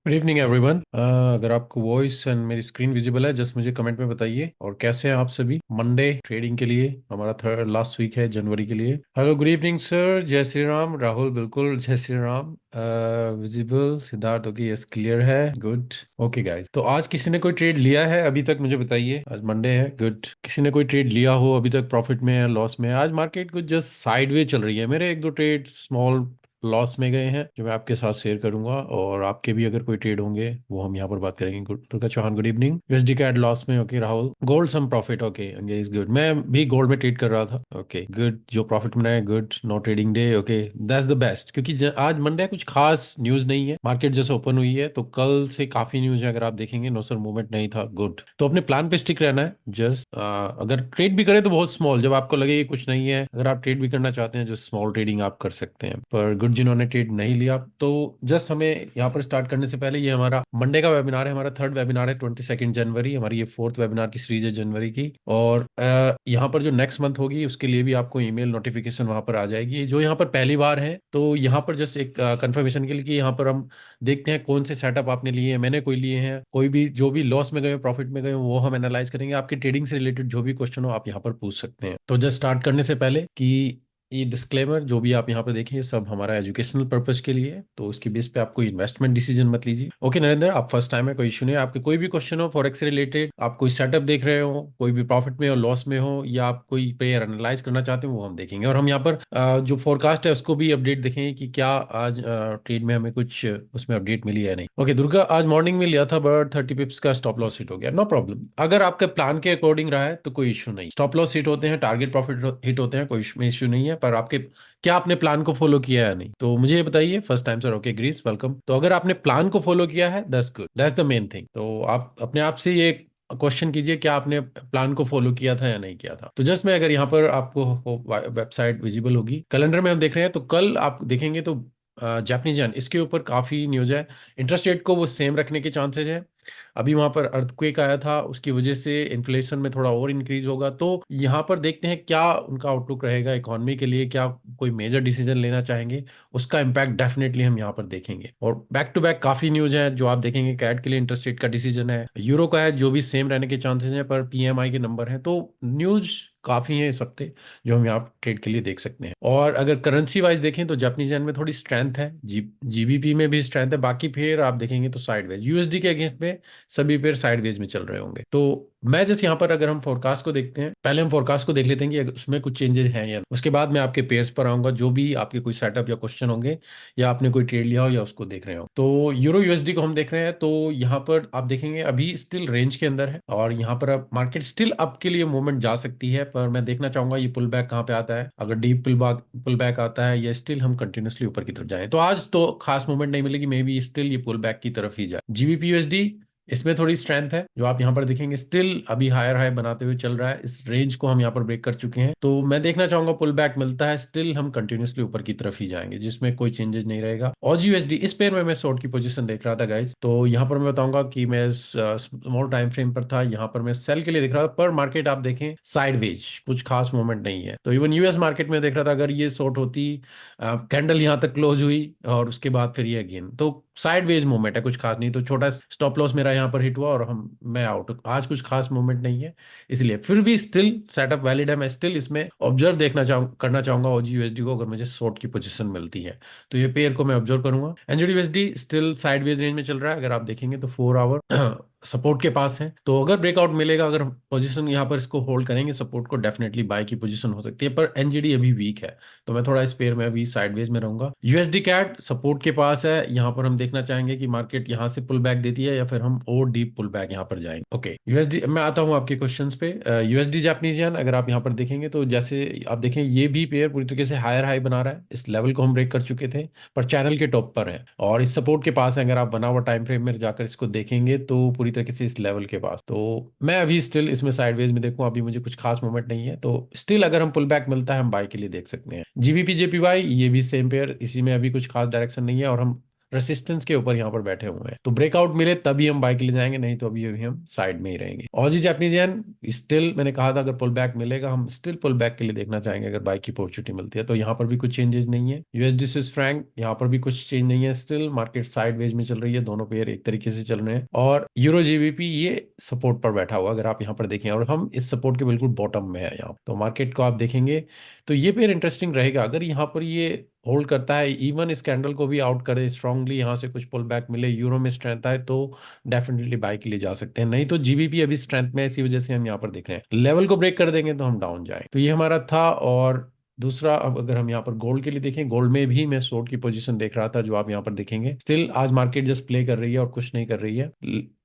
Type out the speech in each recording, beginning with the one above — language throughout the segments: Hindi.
Good evening everyone. अगर आपको वॉइस एंड मेरी स्क्रीन विजिबल है, जस्ट मुझे कमेंट में बताइए। और कैसे हैं आप सभी? मंडे ट्रेडिंग के लिए हमारा थर्ड लास्ट वीक है जनवरी के लिए। Hello, good evening sir. जय श्री राम। राहुल, बिल्कुल जय Shri Ram. Visible. Siddharth, okay, yes, clear है, गुड। ओके गाइस, तो आज किसी ने कोई ट्रेड लिया है अभी तक? मुझे बताइए। आज मंडे है, गुड। किसी ने कोई ट्रेड लिया हो अभी तक? प्रॉफिट में है, लॉस में है? आज मार्केट कुछ जस्ट साइडवेज चल रही है। मेरे एक दो ट्रेड स्मॉल लॉस में गए हैं जो मैं आपके साथ शेयर करूंगा, और आपके भी अगर कोई ट्रेड होंगे वो हम यहाँ पर बात करेंगे। Good, Durga Chauhan, good evening. USD CAD loss में, okay. Rahul, gold some profit, okay, is good. मैं भी गोल्ड में ट्रेड कर रहा था, ओके, गुड। जो प्रॉफिट में है, good. No trading day, okay, that's the best, क्योंकि आज मंडे है, कुछ खास न्यूज नहीं है। मार्केट जैसे ओपन हुई है तो कल से काफी न्यूज है, अगर आप देखेंगे। नो सर, मूवमेंट नहीं था, गुड। तो अपने प्लान पे स्टिक रहना है। जस्ट अगर ट्रेड भी करें तो बहुत स्मॉल, जब आपको लगे कि कुछ नहीं है, अगर आप ट्रेड भी करना चाहते हैं, जो स्मॉल ट्रेडिंग आप कर सकते हैं। पर गुड, जिन्होंने ट्रेड नहीं लिया, तो जस्ट हमें यहाँ पर स्टार्ट करने से पहले, ये हमारा मंडे का वेबिनार है, हमारा थर्ड वेबिनार है, 22 जनवरी। हमारी ये फोर्थ वेबिनार की सीरीज है जनवरी की। और यहाँ पर जो नेक्स्ट मंथ होगी उसके लिए भी आपको ईमेल नोटिफिकेशन वहां पर आ जाएगी। जो यहाँ पर पहली बार है तो यहाँ पर जस्ट एक कंफर्मेशन के लिए कि यहाँ पर हम देखते हैं कौन से सेटअप आपने लिए हैं, मैंने कोई लिए हैं, कोई भी जो भी लॉस में गए हो, प्रॉफिट में गए हो, वो हम एनालाइज करेंगे। आपकी ट्रेडिंग से रिलेटेड जो भी क्वेश्चन हो आप यहाँ पर पूछ सकते हैं। तो जस्ट स्टार्ट करने से पहले कि ये डिस्क्लेमर जो भी आप यहाँ पर देखें, ये सब हमारा एजुकेशनल पर्पज के लिए है, तो उसकी बेस पे आप कोई इन्वेस्टमेंट डिसीजन मत लीजिए। ओके नरेंद्र, आप फर्स्ट टाइम है, कोई इशू नहीं है। आपके कोई भी क्वेश्चन हो फॉरेक्स से रिलेटेड, आप कोई सेटअप देख रहे हो, कोई भी प्रॉफिट में हो, लॉस में हो, या आप कोई पेयर एनालाइज करना चाहते हो, वो हम देखेंगे। और हम यहाँ पर जो फोरकास्ट है उसको भी अपडेट देखेंगे कि क्या आज ट्रेड में हमें कुछ उसमें अपडेट मिली है नहीं। ओके दुर्गा, आज मॉर्निंग में लिया था बट 30 पिप्स का स्टॉप लॉस हिट हो गया, नो प्रॉब्लम। अगर आपके प्लान के अकॉर्डिंग रहा है तो कोई इशू नहीं। स्टॉप लॉस हिट होते हैं, टारगेट प्रॉफिट हिट होते हैं, कोई इशू नहीं है। पर आपके क्या आपने प्लान को फॉलो किया है या नहीं, तो मुझे ये बताइए। First time sir, okay, Greece, welcome. तो अगर आपने प्लान को फॉलो किया है, that's good, that's the main thing. तो आप अपने आप से ये क्वेश्चन कीजिए, क्या आपने प्लान को फॉलो किया था या नहीं किया था। तो जस्ट मैं अगर यहाँ पर आपको वेबसाइट विजिबल होगी, कैलेंडर में हम देख रहे हैं, तो कल आप देखेंगे तो जापानीज येन, इसके ऊपर काफी न्यूज है। इंटरेस्ट रेट को वो सेम रखने के चांसेस है। अभी वहां पर अर्थक्वेक आया था, उसकी वजह से इन्फ्लेशन में थोड़ा और इंक्रीज होगा। तो यहाँ पर देखते हैं क्या उनका आउटलुक रहेगा इकोनॉमी के लिए, क्या कोई मेजर डिसीजन लेना चाहेंगे, उसका इम्पैक्ट डेफिनेटली हम यहाँ पर देखेंगे। और बैक टू बैक काफी न्यूज है जो आप देखेंगे। कैट के लिए इंटरेस्ट रेट का डिसीजन है, यूरो का है, जो भी सेम रहने के चांसेस हैं, पर पीएमआई के नंबर हैं। तो न्यूज काफी है इस हफ्ते जो हम यहाँ ट्रेड के लिए देख सकते हैं। और अगर करेंसी वाइज देखें तो जापानीज येन में थोड़ी स्ट्रेंथ है, जीबीपी में भी स्ट्रेंथ है। बाकी फिर आप देखेंगे तो साइडवेज, यूएसडी के अगेंस्ट में सभी पेयर साइडवेज में चल रहे होंगे। तो मैं जैसे यहाँ पर अगर हम फोरकास्ट को देखते हैं, पहले हम फोरकास्ट को देख लेते हैं कि अगर उसमें कुछ चेंजेस हैं या नहीं। उसके बाद मैं आपके पेयर्स पर आऊंगा, जो भी आपके कोई सेटअप या क्वेश्चन होंगे, या आपने कोई ट्रेड लिया हो या उसको देख रहे हो। तो यूरो यूएसडी को हम देख रहे हैं, तो यहाँ पर आप देखेंगे अभी स्टिल रेंज के अंदर है, और यहाँ पर अब मार्केट स्टिल अप के लिए मूवमेंट जा सकती है। पर मैं देखना चाहूंगा ये पुल बैक कहाँ पे आता है। अगर डीप पुल बैक आता है, या स्टिल हम कंटिन्यूसली ऊपर की तरफ जाएं, तो आज तो खास मूवमेंट नहीं मिलेगी, मे बी स्टिल ये पुल बैक की तरफ ही जाए। जीबीपी यूएसडी, इसमें थोड़ी स्ट्रेंथ है, जो आप यहाँ पर देखेंगे स्टिल अभी हायर हाई बनाते हुए चल रहा है। इस रेंज को हम यहाँ पर ब्रेक कर चुके हैं, तो मैं देखना चाहूंगा पुल बैक मिलता है, स्टिल हम कंटिन्यूसली ऊपर की तरफ ही जाएंगे, जिसमें कोई चेंजेस नहीं रहेगा। और यूएसडी, इस पेयर में मैं शॉर्ट की पोजीशन देख रहा था गाइज, तो यहाँ पर मैं बताऊंगा कि मैं स्मॉल टाइम फ्रेम पर था, यहाँ पर मैं सेल के लिए देख रहा था। पर मार्केट आप देखें साइडवेज, कुछ खास मूवमेंट नहीं है। तो इवन यूएस मार्केट में देख रहा था, अगर ये शॉर्ट होती, कैंडल यहाँ तक क्लोज हुई और उसके बाद फिर ये अगेन, तो साइडवेज मूवमेंट है, कुछ खास नहीं। तो छोटा स्टॉप लॉस मेरा यहाँ पर हिट हुआ और मैं आउट। आज कुछ खास मूवमेंट नहीं है, इसलिए फिर भी स्टिल सेटअप वैलिड है। मैं स्टिल इसमें ऑब्जर्व करना चाहूंगा ओजी यूएसडी को, अगर मुझे शॉर्ट की पोजीशन मिलती है तो ये पेयर को मैं ऑब्जर्व करूंगा। NZD USD still sideways range में चल रहा है, अगर आप देखेंगे तो 4 आवर सपोर्ट के पास है। तो अगर ब्रेकआउट मिलेगा, अगर पोजीशन यहाँ पर इसको होल्ड करेंगे सपोर्ट को, डेफिनेटली बाय की पोजीशन हो सकती है। पर एनजीडी अभी वीक है, तो मैं थोड़ा इस पेयर में अभी साइडवेज में रहूंगा। यूएसडी कैट सपोर्ट के पास है, यहाँ पर हम देखना चाहेंगे कि मार्केट यहाँ से पुल बैक देती है या फिर हम और डीप पुल बैक यहाँ पर जाएंगे। ओके यूएसडी, मैं आता हूँ आपके क्वेश्चंस पे। यूएसडी जापानीज येन, अगर आप यहाँ पर देखेंगे तो जैसे आप देखें ये भी पेयर पूरी तरीके से हायर हाई बना रहा है। इस लेवल को हम ब्रेक कर चुके थे, पर चैनल के टॉप पर है और इस सपोर्ट के पास है। अगर आप बना हुआ टाइम फ्रेम में जाकर इसको देखेंगे तो पूरी तरीके से इस लेवल के पास। तो मैं अभी स्टिल इसमें साइडवेज में देखूं, अभी मुझे कुछ खास मूवमेंट नहीं है। तो स्टिल अगर हम पुल बैक मिलता है हम बाय के लिए देख सकते हैं। जीबीपी जेपीवाई, ये भी सेम पेयर, इसी में अभी कुछ खास डायरेक्शन नहीं है, और हम रेसिस्टेंस के ऊपर यहाँ पर बैठे हुए हैं। तो ब्रेकआउट मिले तभी हम बाय के लिए जाएंगे, नहीं तो अभी अभी हम साइड में ही रहेंगे। ऑजी जापानीज येन स्टिल मैंने कहा था अगर पुल बैक मिलेगा हम स्टिल पुल बैक के लिए देखना चाहेंगे, अगर बाय की अपॉर्चुनिटी मिलती है। तो यहाँ पर भी कुछ चेंजेस नहीं है। यूएसडी स्विस फ्रैंक यहाँ पर भी कुछ चेंज नहीं है, स्टिल मार्केट साइडवेज में चल रही है, दोनों पेयर एक तरीके से चल रहे हैं। और यूरो जीबीपी ये सपोर्ट पर बैठा हुआ, अगर आप यहाँ पर देखें, और हम इस सपोर्ट के बिल्कुल बॉटम में है यहाँ। तो मार्केट को आप देखेंगे तो ये पेयर इंटरेस्टिंग रहेगा, अगर यहाँ पर ये होल्ड करता है, इवन इस कैंडल को भी आउट करे स्ट्रांगली, यहाँ से कुछ पुल बैक मिले, यूरो में स्ट्रेंथ आए तो डेफिनेटली बाय के लिए जा सकते हैं। नहीं तो जीबीपी अभी स्ट्रेंथ में है, इसी वजह से हम यहाँ पर देख रहे हैं लेवल को ब्रेक कर देंगे तो हम डाउन जाए। तो ये हमारा था। और दूसरा, अब अगर हम यहाँ पर गोल्ड के लिए देखें, गोल्ड में भी मैं शॉर्ट की पोजीशन देख रहा था, जो आप यहाँ पर देखेंगे स्टिल आज मार्केट जस्ट प्ले कर रही है और कुछ नहीं कर रही है।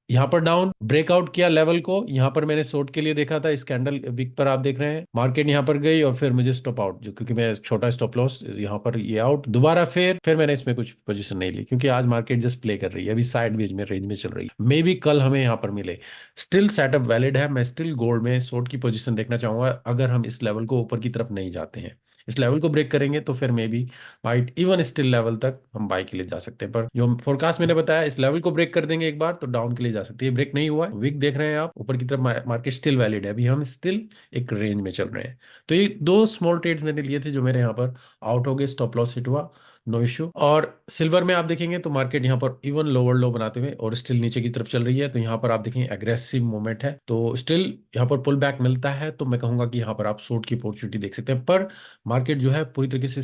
यहाँ पर डाउन ब्रेकआउट किया लेवल को, यहाँ पर मैंने शॉर्ट के लिए देखा था, इस कैंडल विक पर आप देख रहे हैं मार्केट यहाँ पर गई और फिर मुझे स्टॉप आउट, जो क्योंकि मैं छोटा स्टॉप लॉस यहाँ पर ये आउट दोबारा, फिर मैंने इसमें कुछ पोजीशन नहीं ली, क्योंकि आज मार्केट जस्ट प्ले कर रही है, अभी साइड वेज में रेंज में चल रही है। मे बी कल हमें यहाँ पर मिले। स्टिल सेटअप वैलिड है, मैं स्टिल गोल्ड में शॉर्ट की पोजीशन देखना चाहूंगा, अगर हम इस लेवल को ऊपर की तरफ नहीं जाते हैं। इस लेवल को ब्रेक करेंगे तो फिर may be white even still level तक हम बाई के लिए जा सकते हैं। पर जो फोरकास्ट मैंने बताया, इस लेवल को ब्रेक कर देंगे एक बार तो डाउन के लिए जा सकते हैं। ब्रेक नहीं हुआ है, वीक देख रहे हैं आप, ऊपर की तरफ मार्केट स्टिल वैलिड है, अभी हम स्टिल एक रेंज में चल रहे हैं। तो ये दो स्मॉल ट्रेड्स मैंने लिए थे जो मेरे यहाँ पर आउट हो गए, स्टॉप लॉस हिट हुआ, नो इश्यू। और सिल्वर में आप देखेंगे तो मार्केट यहाँ पर इवन लोअर लो बनाते हुए और स्टिल नीचे की तरफ चल रही है, तो यहाँ पर आप देखेंगे एग्रेसिव मूवमेंट है, तो स्टिल यहाँ पर पुल बैक मिलता है तो मैं कहूंगा कि यहाँ पर आप शॉर्ट की अपॉर्चुनिटी देख सकते हैं। पर मार्केट जो है पूरी तरीके से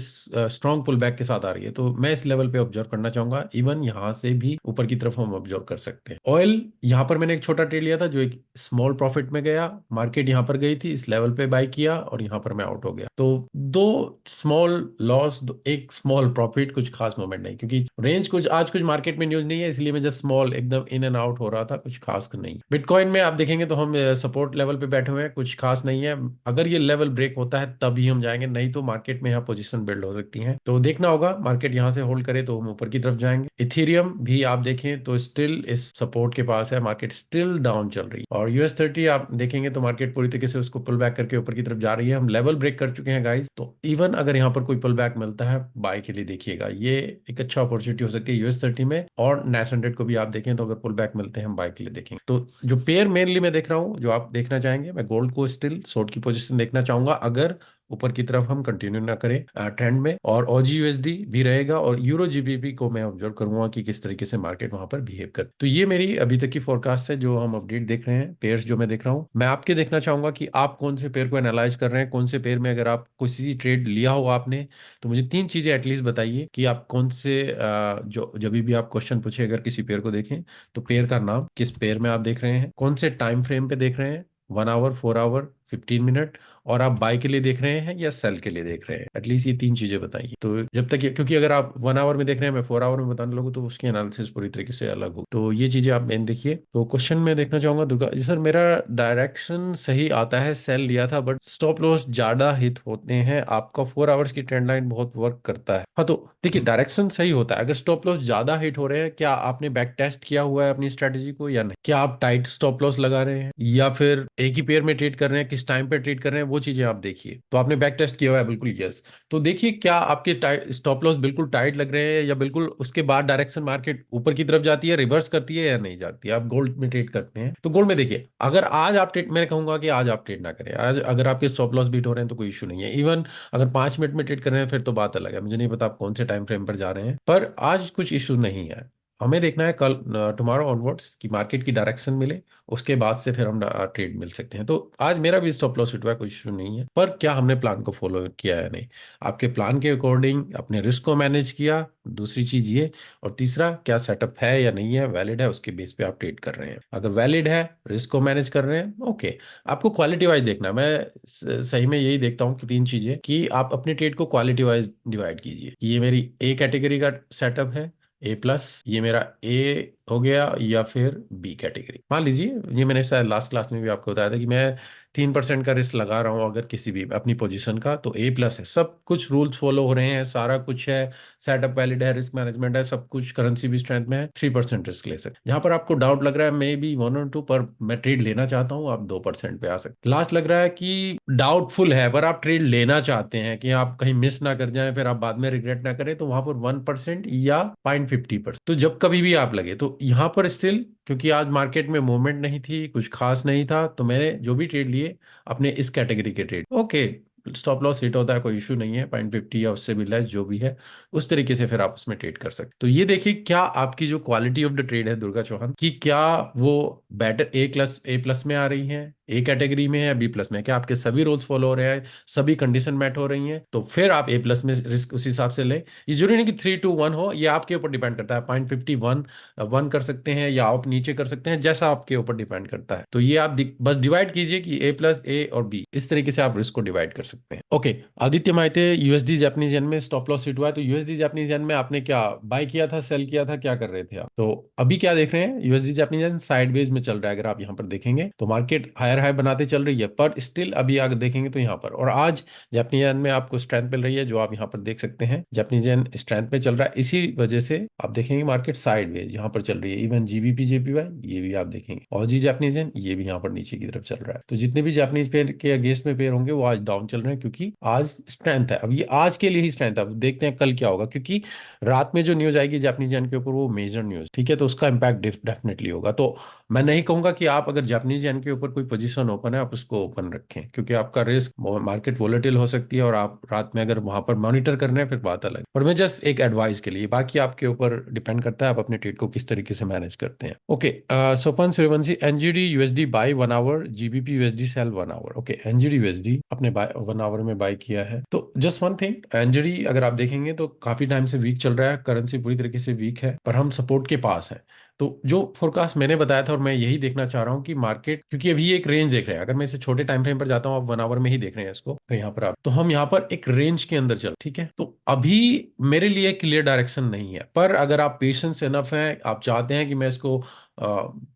स्ट्रॉन्ग पुल बैक के साथ आ रही है, तो मैं इस लेवल पे ऑब्जर्व करना चाहूंगा, इवन यहाँ से भी ऊपर की तरफ हम ऑब्जर्व कर सकते हैं। ऑयल यहाँ पर मैंने एक छोटा ट्रेड लिया था जो एक स्मॉल प्रॉफिट में गया, मार्केट यहाँ पर गई थी, इस लेवल पे बाय किया और यहाँ पर मैं आउट हो गया। तो दो स्मॉल लॉस, एक स्मॉल प्रॉफिट, कुछ खास मोमेंट नहीं, क्योंकि रेंज कुछ आज कुछ मार्केट में न्यूज नहीं है, इसलिए मैं जस्ट स्मॉल एकदम इन एंड आउट हो रहा था, कुछ खास नहीं। बिटकॉइन में आप देखेंगे तो हम सपोर्ट लेवल पे बैठे हुए हैं, कुछ खास नहीं है, अगर ये लेवल ब्रेक होता है तभी हम जाएंगे, नहीं तो मार्केट में यहाँ पोजीशन बिल्ड हो सकती है, तो देखना होगा मार्केट यहाँ से होल्ड करे तो हम ऊपर की तरफ जाएंगे। इथेरियम भी आप देखें तो स्टिल इस सपोर्ट के पास है, मार्केट स्टिल डाउन चल रही है। और US30 आप देखेंगे तो मार्केट पूरी तरीके से उसको पुल बैक करके ऊपर की तरफ जा रही है, हम लेवल ब्रेक कर चुके हैं गाइस, तो इवन अगर यहाँ पर कोई पुल बैक मिलता है बाय के लिए देखिएगा, ये एक अच्छा अपॉर्चुनिटी हो सकती है US30 में। और नेस 100 को भी आप देखें तो अगर पुल बैक मिलते हैं हम बाय के लिए देखेंगे। तो जो पेयर मेनली मैं देख रहा हूँ जो आप देखना चाहेंगे, मैं गोल्ड को स्टिल शॉर्ट की पोजीशन देखना चाहूंगा, अगर ऊपर की तरफ हम कंटिन्यू ना करें ट्रेंड में। और OG USD भी रहेगा और यूरो जीबीपी को मैं ऑब्जर्व करूंगा कि किस तरीके से मार्केट वहां पर बिहेव कर। तो ये मेरी अभी तक की फोरकास्ट है, जो हम अपडेट देख रहे हैं, पेयर्स जो मैं देख रहा हूँ। मैं आपके देखना चाहूंगा कि आप कौन से पेयर को एनालाइज कर रहे हैं, कौन से पेयर में अगर आप किसी ट्रेड लिया हो आपने, तो मुझे तीन चीजें एटलीस्ट बताइए कि आप कौन से जो जब भी आप क्वेश्चन पूछे अगर किसी पेयर को देखें तो पेयर का नाम, किस पेयर में आप देख रहे हैं, कौन से टाइम फ्रेम पे देख रहे हैं, 1 आवर, 4 आवर, 15 मिनट, और आप बाय के लिए देख रहे हैं या सेल के लिए देख रहे हैं। एटलीस्ट ये तीन चीजें बताइए। तो जब तक क्योंकि अगर आप 1 आवर में देख रहे हैं, मैं 4 आवर में बताने लगूँ तो उसकी एनालिसिस पूरी तरीके से अलग हो, तो ये चीजें आप मेन देखिए। तो क्वेश्चन में देखना चाहूंगा दुर्गा जी, सर मेरा डायरेक्शन सही आता है, सेल लिया था बट स्टॉप लॉस ज्यादा हिट होते हैं, आपका 4 आवर्स की ट्रेंड लाइन बहुत वर्क करता है। हाँ तो देखिए डायरेक्शन सही होता है, अगर स्टॉप लॉस ज्यादा हिट हो रहे हैं, क्या आपने बैक टेस्ट किया हुआ है अपनी स्ट्रेटेजी को या नहीं, क्या आप टाइट स्टॉप लॉस लगा रहे हैं या फिर एक ही पेयर में ट्रेड कर रहे हैं, किस टाइम पे ट्रेड कर रहे हैं, वो चीजें आप देखिए। तो आपने बैक टेस्ट किया हुआ है, बिल्कुल यस। तो देखिए क्या आपके स्टॉप लॉस बिल्कुल टाइट लग रहे हैं या बिल्कुल उसके बाद डायरेक्शन मार्केट ऊपर की तरफ जाती है, रिवर्स करती है या नहीं जाती है। आप गोल्ड में ट्रेड करते हैं तो गोल्ड में देखिए, अगर आज आप ट्रेड, मैं कहूंगा कि आज आप ट्रेड ना करें, आज अगर आपके स्टॉप लॉस बीट हो रहे हैं तो कोई इशू नहीं है। इवन अगर 5 मिनट में ट्रेड कर रहे हैं फिर तो बात अलग है, मुझे नहीं पता आप कौन से टाइम फ्रेम पर जा रहे हैं, पर आज कुछ इशू नहीं है। हमें देखना है कल टुमारो ऑनवर्ड्स की मार्केट की डायरेक्शन मिले, उसके बाद से फिर हम ट्रेड मिल सकते हैं। तो आज मेरा भी स्टॉप लॉस हिट हुआ है, कोई इशू नहीं है, पर क्या हमने प्लान को फॉलो किया है नहीं, आपके प्लान के अकॉर्डिंग अपने रिस्क को मैनेज किया, दूसरी चीज ये, और तीसरा क्या सेटअप है या नहीं है, वैलिड है, उसके बेस पे आप ट्रेड कर रहे हैं। अगर वैलिड है, रिस्क को मैनेज कर रहे हैं, ओके। आपको क्वालिटी वाइज देखना है, मैं सही में यही देखता हूँ कि तीन चीजें, कि आप अपने ट्रेड को क्वालिटी वाइज डिवाइड कीजिए कि ये मेरी ए कैटेगरी का सेटअप है, A+, ये मेरा ए हो गया, या फिर बी कैटेगरी। मान लीजिए, ये मैंने शायद लास्ट क्लास में भी आपको बताया था कि मैं 3% का रिस्क लगा रहा हूँ अगर किसी भी अपनी पोजीशन का, तो A+ है। सब कुछ रूल्स फॉलो हो रहे हैं, सारा कुछ है, सेटअप वैलिड है, रिस्क मैनेजमेंट है, सब कुछ, करेंसी भी स्ट्रेंथ में है, 3% रिस्क ले सकते। जहां पर आपको डाउट लग रहा है मे बी 1 और 2 पर मैं ट्रेड लेना चाहता हूँ, आप 2% पे आ सकते। लास्ट लग रहा है कि डाउटफुल है पर आप ट्रेड लेना चाहते हैं कि आप कहीं मिस ना कर जाएं, फिर आप बाद में रिग्रेट ना करें, तो वहां पर 1% या 0.50%, तो जब कभी भी आप लगे तो यहाँ पर स्टिल, क्योंकि आज मार्केट में मूवमेंट नहीं थी, कुछ खास नहीं था, तो मैंने जो भी ट्रेड लिए अपने इस कैटेगरी के trade, okay, stop loss hit होता है, कोई इशू नहीं है, 0.50 या उससे भी लेस जो भी है, उस तरीके से फिर आप उसमें ट्रेड कर सकते। तो ये देखिए क्या आपकी जो क्वालिटी ऑफ द ट्रेड है दुर्गा चौहान की, क्या वो बेटर A+ में आ रही है, ए कैटेगरी में है या B+ में, क्या आपके सभी रूल्स फॉलो हो रहे हैं, सभी कंडीशन मैट हो रही हैं, तो फिर आप A+ में रिस्क उस हिसाब से लें। ये जरूरी नहीं कि 3 to 1 हो, ये आपके ऊपर डिपेंड करता है, 0.51 वन कर सकते हैं या आप नीचे कर सकते हैं, जैसा आपके ऊपर डिपेंड करता है। तो ये आप बस डिवाइड कीजिए कि A+A और B, इस तरीके से आप रिस्क को डिवाइड कर सकते हैं। Okay, Aditya Maite, USD Japanese yen में स्टॉप लॉस हिट हुआ है, तो यूएसडी जापानीज येन में आपने क्या बाय किया था, सेल किया था, क्या कर रहे थे आप? तो अभी क्या देख रहे हैं, यूएसडी जापानीज येन साइडवेज में चल रहा है, अगर आप यहाँ पर देखेंगे तो मार्केट हायर हाई बनाते चल रही है, पर स्टिल अभी अगर देखेंगे तो यहाँ पर, और आज जापानीज येन में आपको स्ट्रेंथ मिल रही है, जो आप यहाँ पर देख सकते हैं, जापानीज येन स्ट्रेंथ पे चल रहा है, इसी वजह से आप देखेंगे मार्केट साइडवेज यहाँ पर चल रही है। इवन जीबीपी जेपीवाई ये भी आप देखेंगे, और जी जापानीज येन ये भी यहाँ पर नीचे की तरफ चल रहा है। तो जितने भी जापानीज पेयर के अगेंस्ट में पेयर होंगे वो आज डाउन चल रहे हैं, क्योंकि आज स्ट्रेंथ है। अब ये आज के लिए ही स्ट्रेंथ है, अब देखते हैं कल क्या होगा, क्योंकि रात में जो न्यूज आएगी जापानीज येन के ऊपर वो मेजर न्यूज, ठीक है, तो उसका इम्पैक्ट डेफिनेटली होगा। तो मैं नहीं कहूंगा कि आप अगर जापानीज येन के ऊपर कोई पोजीशन ओपन है आप उसको ओपन रखें, क्योंकि आपका रिस्क, मार्केट वोलेटिल हो सकती है, और आप रात में अगर वहां पर मॉनिटर कर रहे हैं फिर बात अलग, पर मैं जस्ट एक एडवाइस के लिए, बाकी आपके ऊपर डिपेंड करता है आप अपने ट्रेड को किस तरीके से मैनेज करते हैं। Okay, Sopan Suryavanshi, NZD USD buy 1 hour, GBP USD sell 1 hour. Okay, NZD USD अपने 1 आवर में बाय किया है, तो जस्ट वन थिंग, एनजीडी अगर आप देखेंगे तो काफी टाइम से वीक चल रहा है, करेंसी पूरी तरीके से वीक है, पर हम सपोर्ट के पास है। तो जो फोरकास्ट मैंने बताया था और मैं यही देखना चाह रहा हूँ कि मार्केट, क्योंकि अभी एक रेंज देख रहे हैं, अगर मैं इसे छोटे टाइम फ्रेम पर जाता हूँ, आप 1 आवर में ही देख रहे हैं इसको, तो यहाँ पर आप, तो हम यहाँ पर एक रेंज के अंदर चल, ठीक है, तो अभी मेरे लिए क्लियर डायरेक्शन नहीं है, पर अगर आप पेशेंस इनफ हैं, आप चाहते हैं कि मैं इसको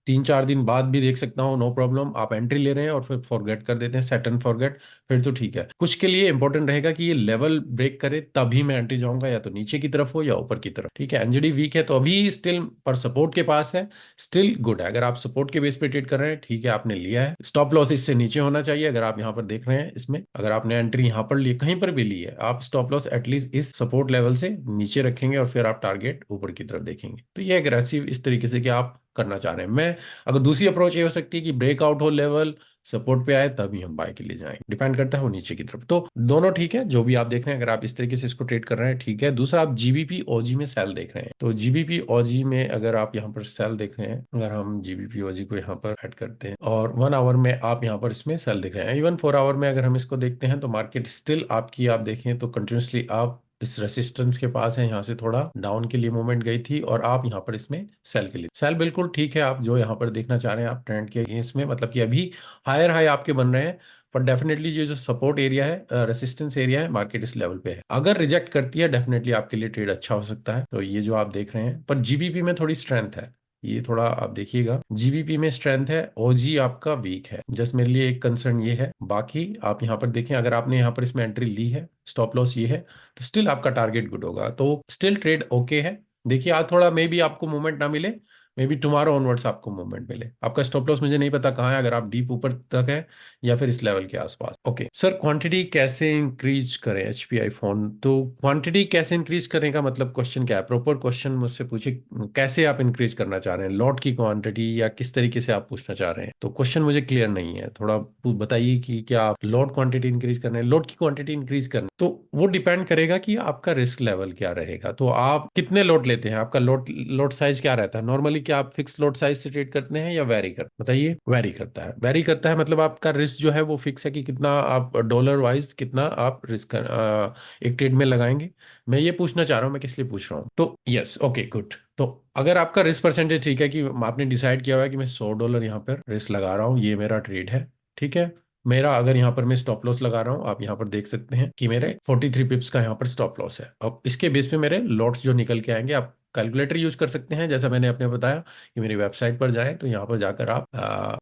3-4 दिन बाद भी देख सकता हूँ, नो प्रॉब्लम, आप एंट्री ले रहे हैं और फिर फॉरगेट कर देते हैं, सेट एंड फॉरगेट, फिर तो ठीक है। कुछ के लिए इंपॉर्टेंट रहेगा कि ये लेवल ब्रेक करे तभी मैं एंट्री जाऊंगा, या तो नीचे की तरफ हो या ऊपर की तरफ, ठीक है। एनजीडी वीक है तो अभी स्टिल पर सपोर्ट के पास है, स्टिल गुड है, अगर आप सपोर्ट के बेस पे ट्रेड कर रहे हैं, ठीक है, आपने लिया है, स्टॉप लॉस इससे नीचे होना चाहिए, अगर आप यहाँ पर देख रहे हैं इसमें, अगर आपने एंट्री यहाँ पर ली, कहीं पर भी ली है, आप स्टॉप लॉस एटलीस्ट इस सपोर्ट लेवल से नीचे रखेंगे और फिर आप टारगेट ऊपर की तरफ देखेंगे। तो ये एग्रेसिव इस तरीके से कि आप करना चाह रहे हैं। मैं, अगर दूसरी अप्रोच ये हो सकती है कि ब्रेकआउट हो लेवल, सपोर्ट पे आए, तभी हम बाय के लिए जाएंगे, डिपेंड करता है वो नीचे की तरफ। तो दोनों ठीक है, जो भी आप देख रहे हैं, अगर आप इस तरीके से इसको ट्रेड कर रहे हैं, ठीक है। दूसरा, आप जीबीपी ओजी में सेल देख रहे हैं, तो जीबीपी ओजी में अगर आप यहाँ पर सेल देख रहे हैं, अगर हम जीबीपी ओजी को यहाँ पर ऐड करते हैं और 1 आवर में आप यहाँ पर इसमें सेल देख रहे हैं, इवन 4 आवर में अगर हम इसको देखते हैं, तो मार्केट स्टिल आपकी, आप देखें तो कंटिन्यूसली आप इस रेसिस्टेंस के पास है, यहाँ से थोड़ा डाउन के लिए मूवमेंट गई थी, और आप यहाँ पर इसमें सेल के लिए, सेल बिल्कुल ठीक है, आप जो यहाँ पर देखना चाह रहे हैं आप ट्रेंड के अगेंस्ट में, मतलब कि अभी हायर हाई आपके बन रहे हैं, पर डेफिनेटली ये जो सपोर्ट एरिया है, रेसिस्टेंस एरिया है, मार्केट इस लेवल पे है, अगर रिजेक्ट करती है डेफिनेटली आपके लिए ट्रेड अच्छा हो सकता है। तो ये जो आप देख रहे हैं, पर जीबीपी में थोड़ी स्ट्रेंथ है, ये थोड़ा आप देखिएगा, जीबीपी में स्ट्रेंथ है, ओजी आपका वीक है, जस्ट मेरे लिए एक कंसर्न ये है। बाकी आप यहाँ पर देखें, अगर आपने यहाँ पर इसमें एंट्री ली है, स्टॉप लॉस ये है, तो स्टिल आपका टारगेट गुड होगा, तो स्टिल ट्रेड ओके है। देखिए आज थोड़ा मे बी आपको मूवमेंट ना मिले, मे बी टुमारो ऑनवर्ड्स आपको मूवमेंट मिले, आपका स्टॉप लॉस मुझे नहीं पता कहाँ है, अगर आप डीप ऊपर तक है या फिर इस लेवल के आसपास। ओके सर, क्वांटिटी कैसे इंक्रीज करें एचपीआई फोन, तो क्वांटिटी कैसे इंक्रीज करें का मतलब क्वेश्चन क्या है, प्रॉपर क्वेश्चन मुझसे पूछे, कैसे आप इंक्रीज करना चाह रहे हैं, लॉट की क्वांटिटी या किस तरीके से आप पूछना चाह रहे हैं, तो क्वेश्चन मुझे क्लियर नहीं है, थोड़ा बताइए कि क्या आप लॉट क्वांटिटी इंक्रीज करना है, लॉट की क्वांटिटी इंक्रीज करना, तो वो डिपेंड करेगा कि आपका रिस्क लेवल क्या रहेगा, तो आप कितने लॉट लेते हैं, आपका लॉट साइज क्या रहता है नॉर्मली, क्या आप फिक्स लॉट साइज से ट्रेड करते हैं या वेरी कर, बताइए। वेरी करता है, वेरी करता है, मतलब आपका रिस्क जो है वो फिक्स है कि कितना आप डॉलर वाइज कितना आप रिस्क एक ट्रेड में लगाएंगे, मैं ये पूछना चाह रहा हूँ, मैं किस लिए पूछ रहा हूँ, तो यस, ओके गुड। तो अगर आपका रिस्क परसेंटेज ठीक है कि आपने डिसाइड किया हुआ है कि मैं $100 यहाँ पर रिस्क लगा रहा हूँ, ये मेरा ट्रेड है, ठीक है, मेरा अगर यहाँ पर मैं स्टॉप लॉस लगा रहा हूँ, आप यहाँ पर देख सकते हैं कि मेरे 43 पिप्स का यहाँ पर स्टॉप लॉस है, अब इसके बेस पे मेरे लॉट्स जो निकल के आएंगे, आप कैलकुलेटर यूज कर सकते हैं, जैसा मैंने अपने बताया कि मेरी वेबसाइट पर जाएं तो यहाँ पर जाकर आप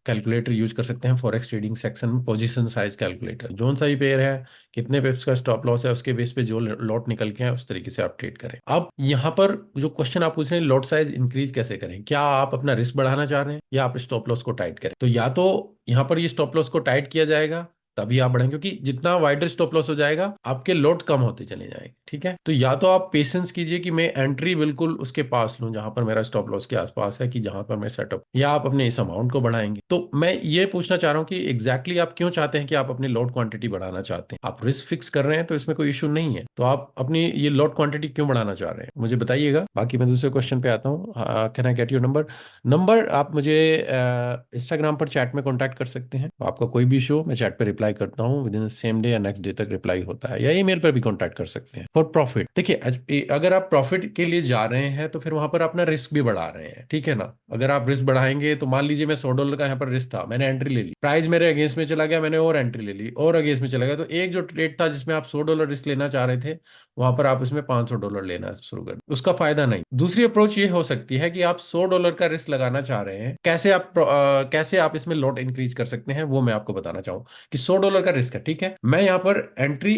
कैलकुलेटर यूज कर सकते हैं। फॉरेक्स ट्रेडिंग सेक्शन में पोजीशन साइज कैलकुलेटर, जोन सा ही पेयर है, कितने पिप्स का स्टॉप लॉस है, उसके बेस पे जो लॉट निकल के है उस तरीके से आप ट्रेड करें। अब यहाँ पर जो क्वेश्चन आप पूछ रहे हैं, लॉट साइज इंक्रीज कैसे करें, क्या आप अपना रिस्क बढ़ाना चाह रहे हैं या आप स्टॉप लॉस को टाइट करें? तो या तो यहाँ पर ये स्टॉप लॉस को टाइट किया जाएगा, तभी आप बढ़ेंगे, क्योंकि जितना वाइडर स्टॉप लॉस हो जाएगा आपके लॉट कम होते चले जाएंगे। ठीक है, तो या तो आप पेशेंस कीजिए कि मैं एंट्री बिल्कुल उसके पास लूं जहां पर मेरा स्टॉप लॉस के आसपास है, कि जहां पर मैं सेटअप, या आप अपने इस अमाउंट को बढ़ाएंगे। तो मैं ये पूछना चाह रहा हूं कि एग्जैक्टली आप क्यों चाहते हैं कि आप अपनी लॉट क्वांटिटी बढ़ाना चाहते हैं? आप रिस्क फिक्स कर रहे हैं तो इसमें कोई इशू नहीं है, तो आप अपनी ये लॉट क्वांटिटी क्यों बढ़ाना चाह रहे हैं मुझे बताइएगा। बाकी मैं दूसरे क्वेश्चन पे आता हूँ। Can I get your number? Number आप मुझे इंस्टाग्राम पर चैट में कॉन्टैक्ट कर सकते हैं। आपका कोई भी इशू, मैं चैट पे रिप्लाई करता हूँ, विद इन सेम डे या नेक्स्ट डे तक रिप्लाई होता है, या ईमेल पर भी कॉन्टैक्ट कर सकते हैं। फॉर प्रॉफिट, देखिए अगर आप प्रॉफिट के लिए जा रहे हैं तो फिर वहां पर अपना रिस्क भी बढ़ा रहे हैं, ठीक है ना। अगर आप रिस्क बढ़ाएंगे तो मान लीजिए मैं $100 का यहाँ पर रिस्क था, मैंने एंट्री ले ली, प्राइस मेरे अगेंस्ट में चला गया, मैंने और एंट्री ले ली और अगेंस्ट में चला गया, तो एक जो ट्रेड था जिसमें आप $100 रिस्क लेना चाह रहे थे, वहां पर आप इसमें $500 लेना शुरू कर, उसका फायदा नहीं। दूसरी अप्रोच ये हो सकती है कि आप $100 का रिस्क लगाना चाह रहे हैं, कैसे आप इसमें लॉट इंक्रीज कर सकते हैं, वो मैं आपको बताना चाहूँ। कि $100 का रिस्क है, ठीक है, मैं यहाँ पर एंट्री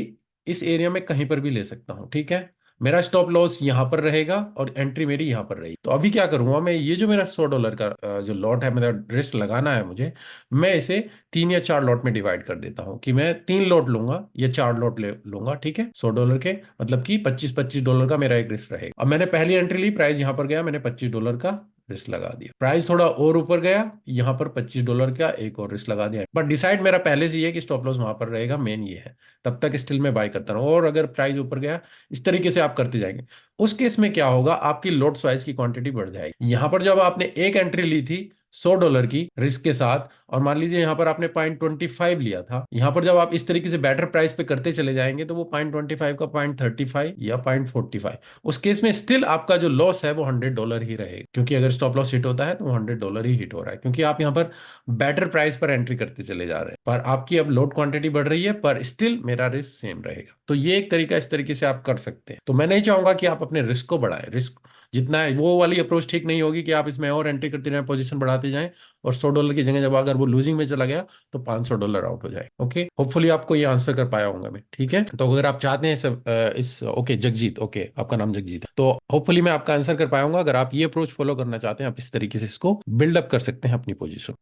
इस एरिया में कहीं पर भी ले सकता हूँ, ठीक है, मेरा स्टॉप लॉस यहां पर रहेगा और एंट्री मेरी यहां पर रहेगी। तो अभी क्या करूंगा मैं, ये जो मेरा $100 का जो लॉट है, मेरा रिस्क लगाना है मुझे, मैं इसे 3 या 4 लॉट में डिवाइड कर देता हूं, कि मैं 3 लॉट लूंगा या 4 लॉट ले लूंगा, ठीक है, $100 के, मतलब कि $25-25 का मेरा एक रिस्क रहेगा। अब मैंने पहली एंट्री ली, प्राइस यहां पर गया, मैंने $25 का रिस्क लगा दिया, प्राइस थोड़ा और ऊपर गया, यहां पर $25 का एक और रिस्क लगा दिया, बट डिसाइड मेरा पहले से ही है कि स्टॉप लॉस वहां पर रहेगा, मेन ये है, तब तक स्टिल में बाय करता रहूं, और अगर प्राइस ऊपर गया, इस तरीके से आप करते जाएंगे। उस केस में क्या होगा, आपकी लॉट साइज की क्वांटिटी बढ़ जाएगी। यहां पर जब आपने एक एंट्री ली थी $100 की रिस्क के साथ, और मान लीजिए यहां पर आपने 0.25 लिया था, यहां पर जब आप इस तरीके से बेटर प्राइस पे करते चले जाएंगे, तो वो 0.25 का 0.35 या 0.45, उस केस में स्टिल आपका जो लॉस है वो $100 ही रहेगा, क्योंकि अगर स्टॉप लॉस हिट होता है तो वो $100 ही हिट हो रहा है, क्योंकि आप यहाँ पर बेटर प्राइस पर एंट्री करते चले जा रहे हैं, पर आपकी अब लोड क्वांटिटी बढ़ रही है, पर स्टिल मेरा रिस्क सेम रहेगा। तो ये एक तरीका, इस तरीके से आप कर सकते हैं। तो मैं नहीं चाहूंगा कि आप अपने रिस्क को बढ़ाएं, रिस्क जितना है, वो वाली अप्रोच ठीक नहीं होगी कि आप इसमें और एंट्री करते रहें, पोजीशन बढ़ाते जाएं, और $100 की जगह जब अगर वो लूजिंग में चला गया तो $500 आउट हो जाए। ओके, होपफुली आपको ये आंसर कर पाया होगा मैं, ठीक है। तो अगर आप चाहते हैं सब ओके जगजीत, ओके आपका नाम जगजीत है, तो होपफुली मैं आपका आंसर कर पाया हूँ। अगर आप ये अप्रोच फॉलो करना चाहते हैं, आप इस तरीके से इसको बिल्डअप कर सकते हैं अपनी position.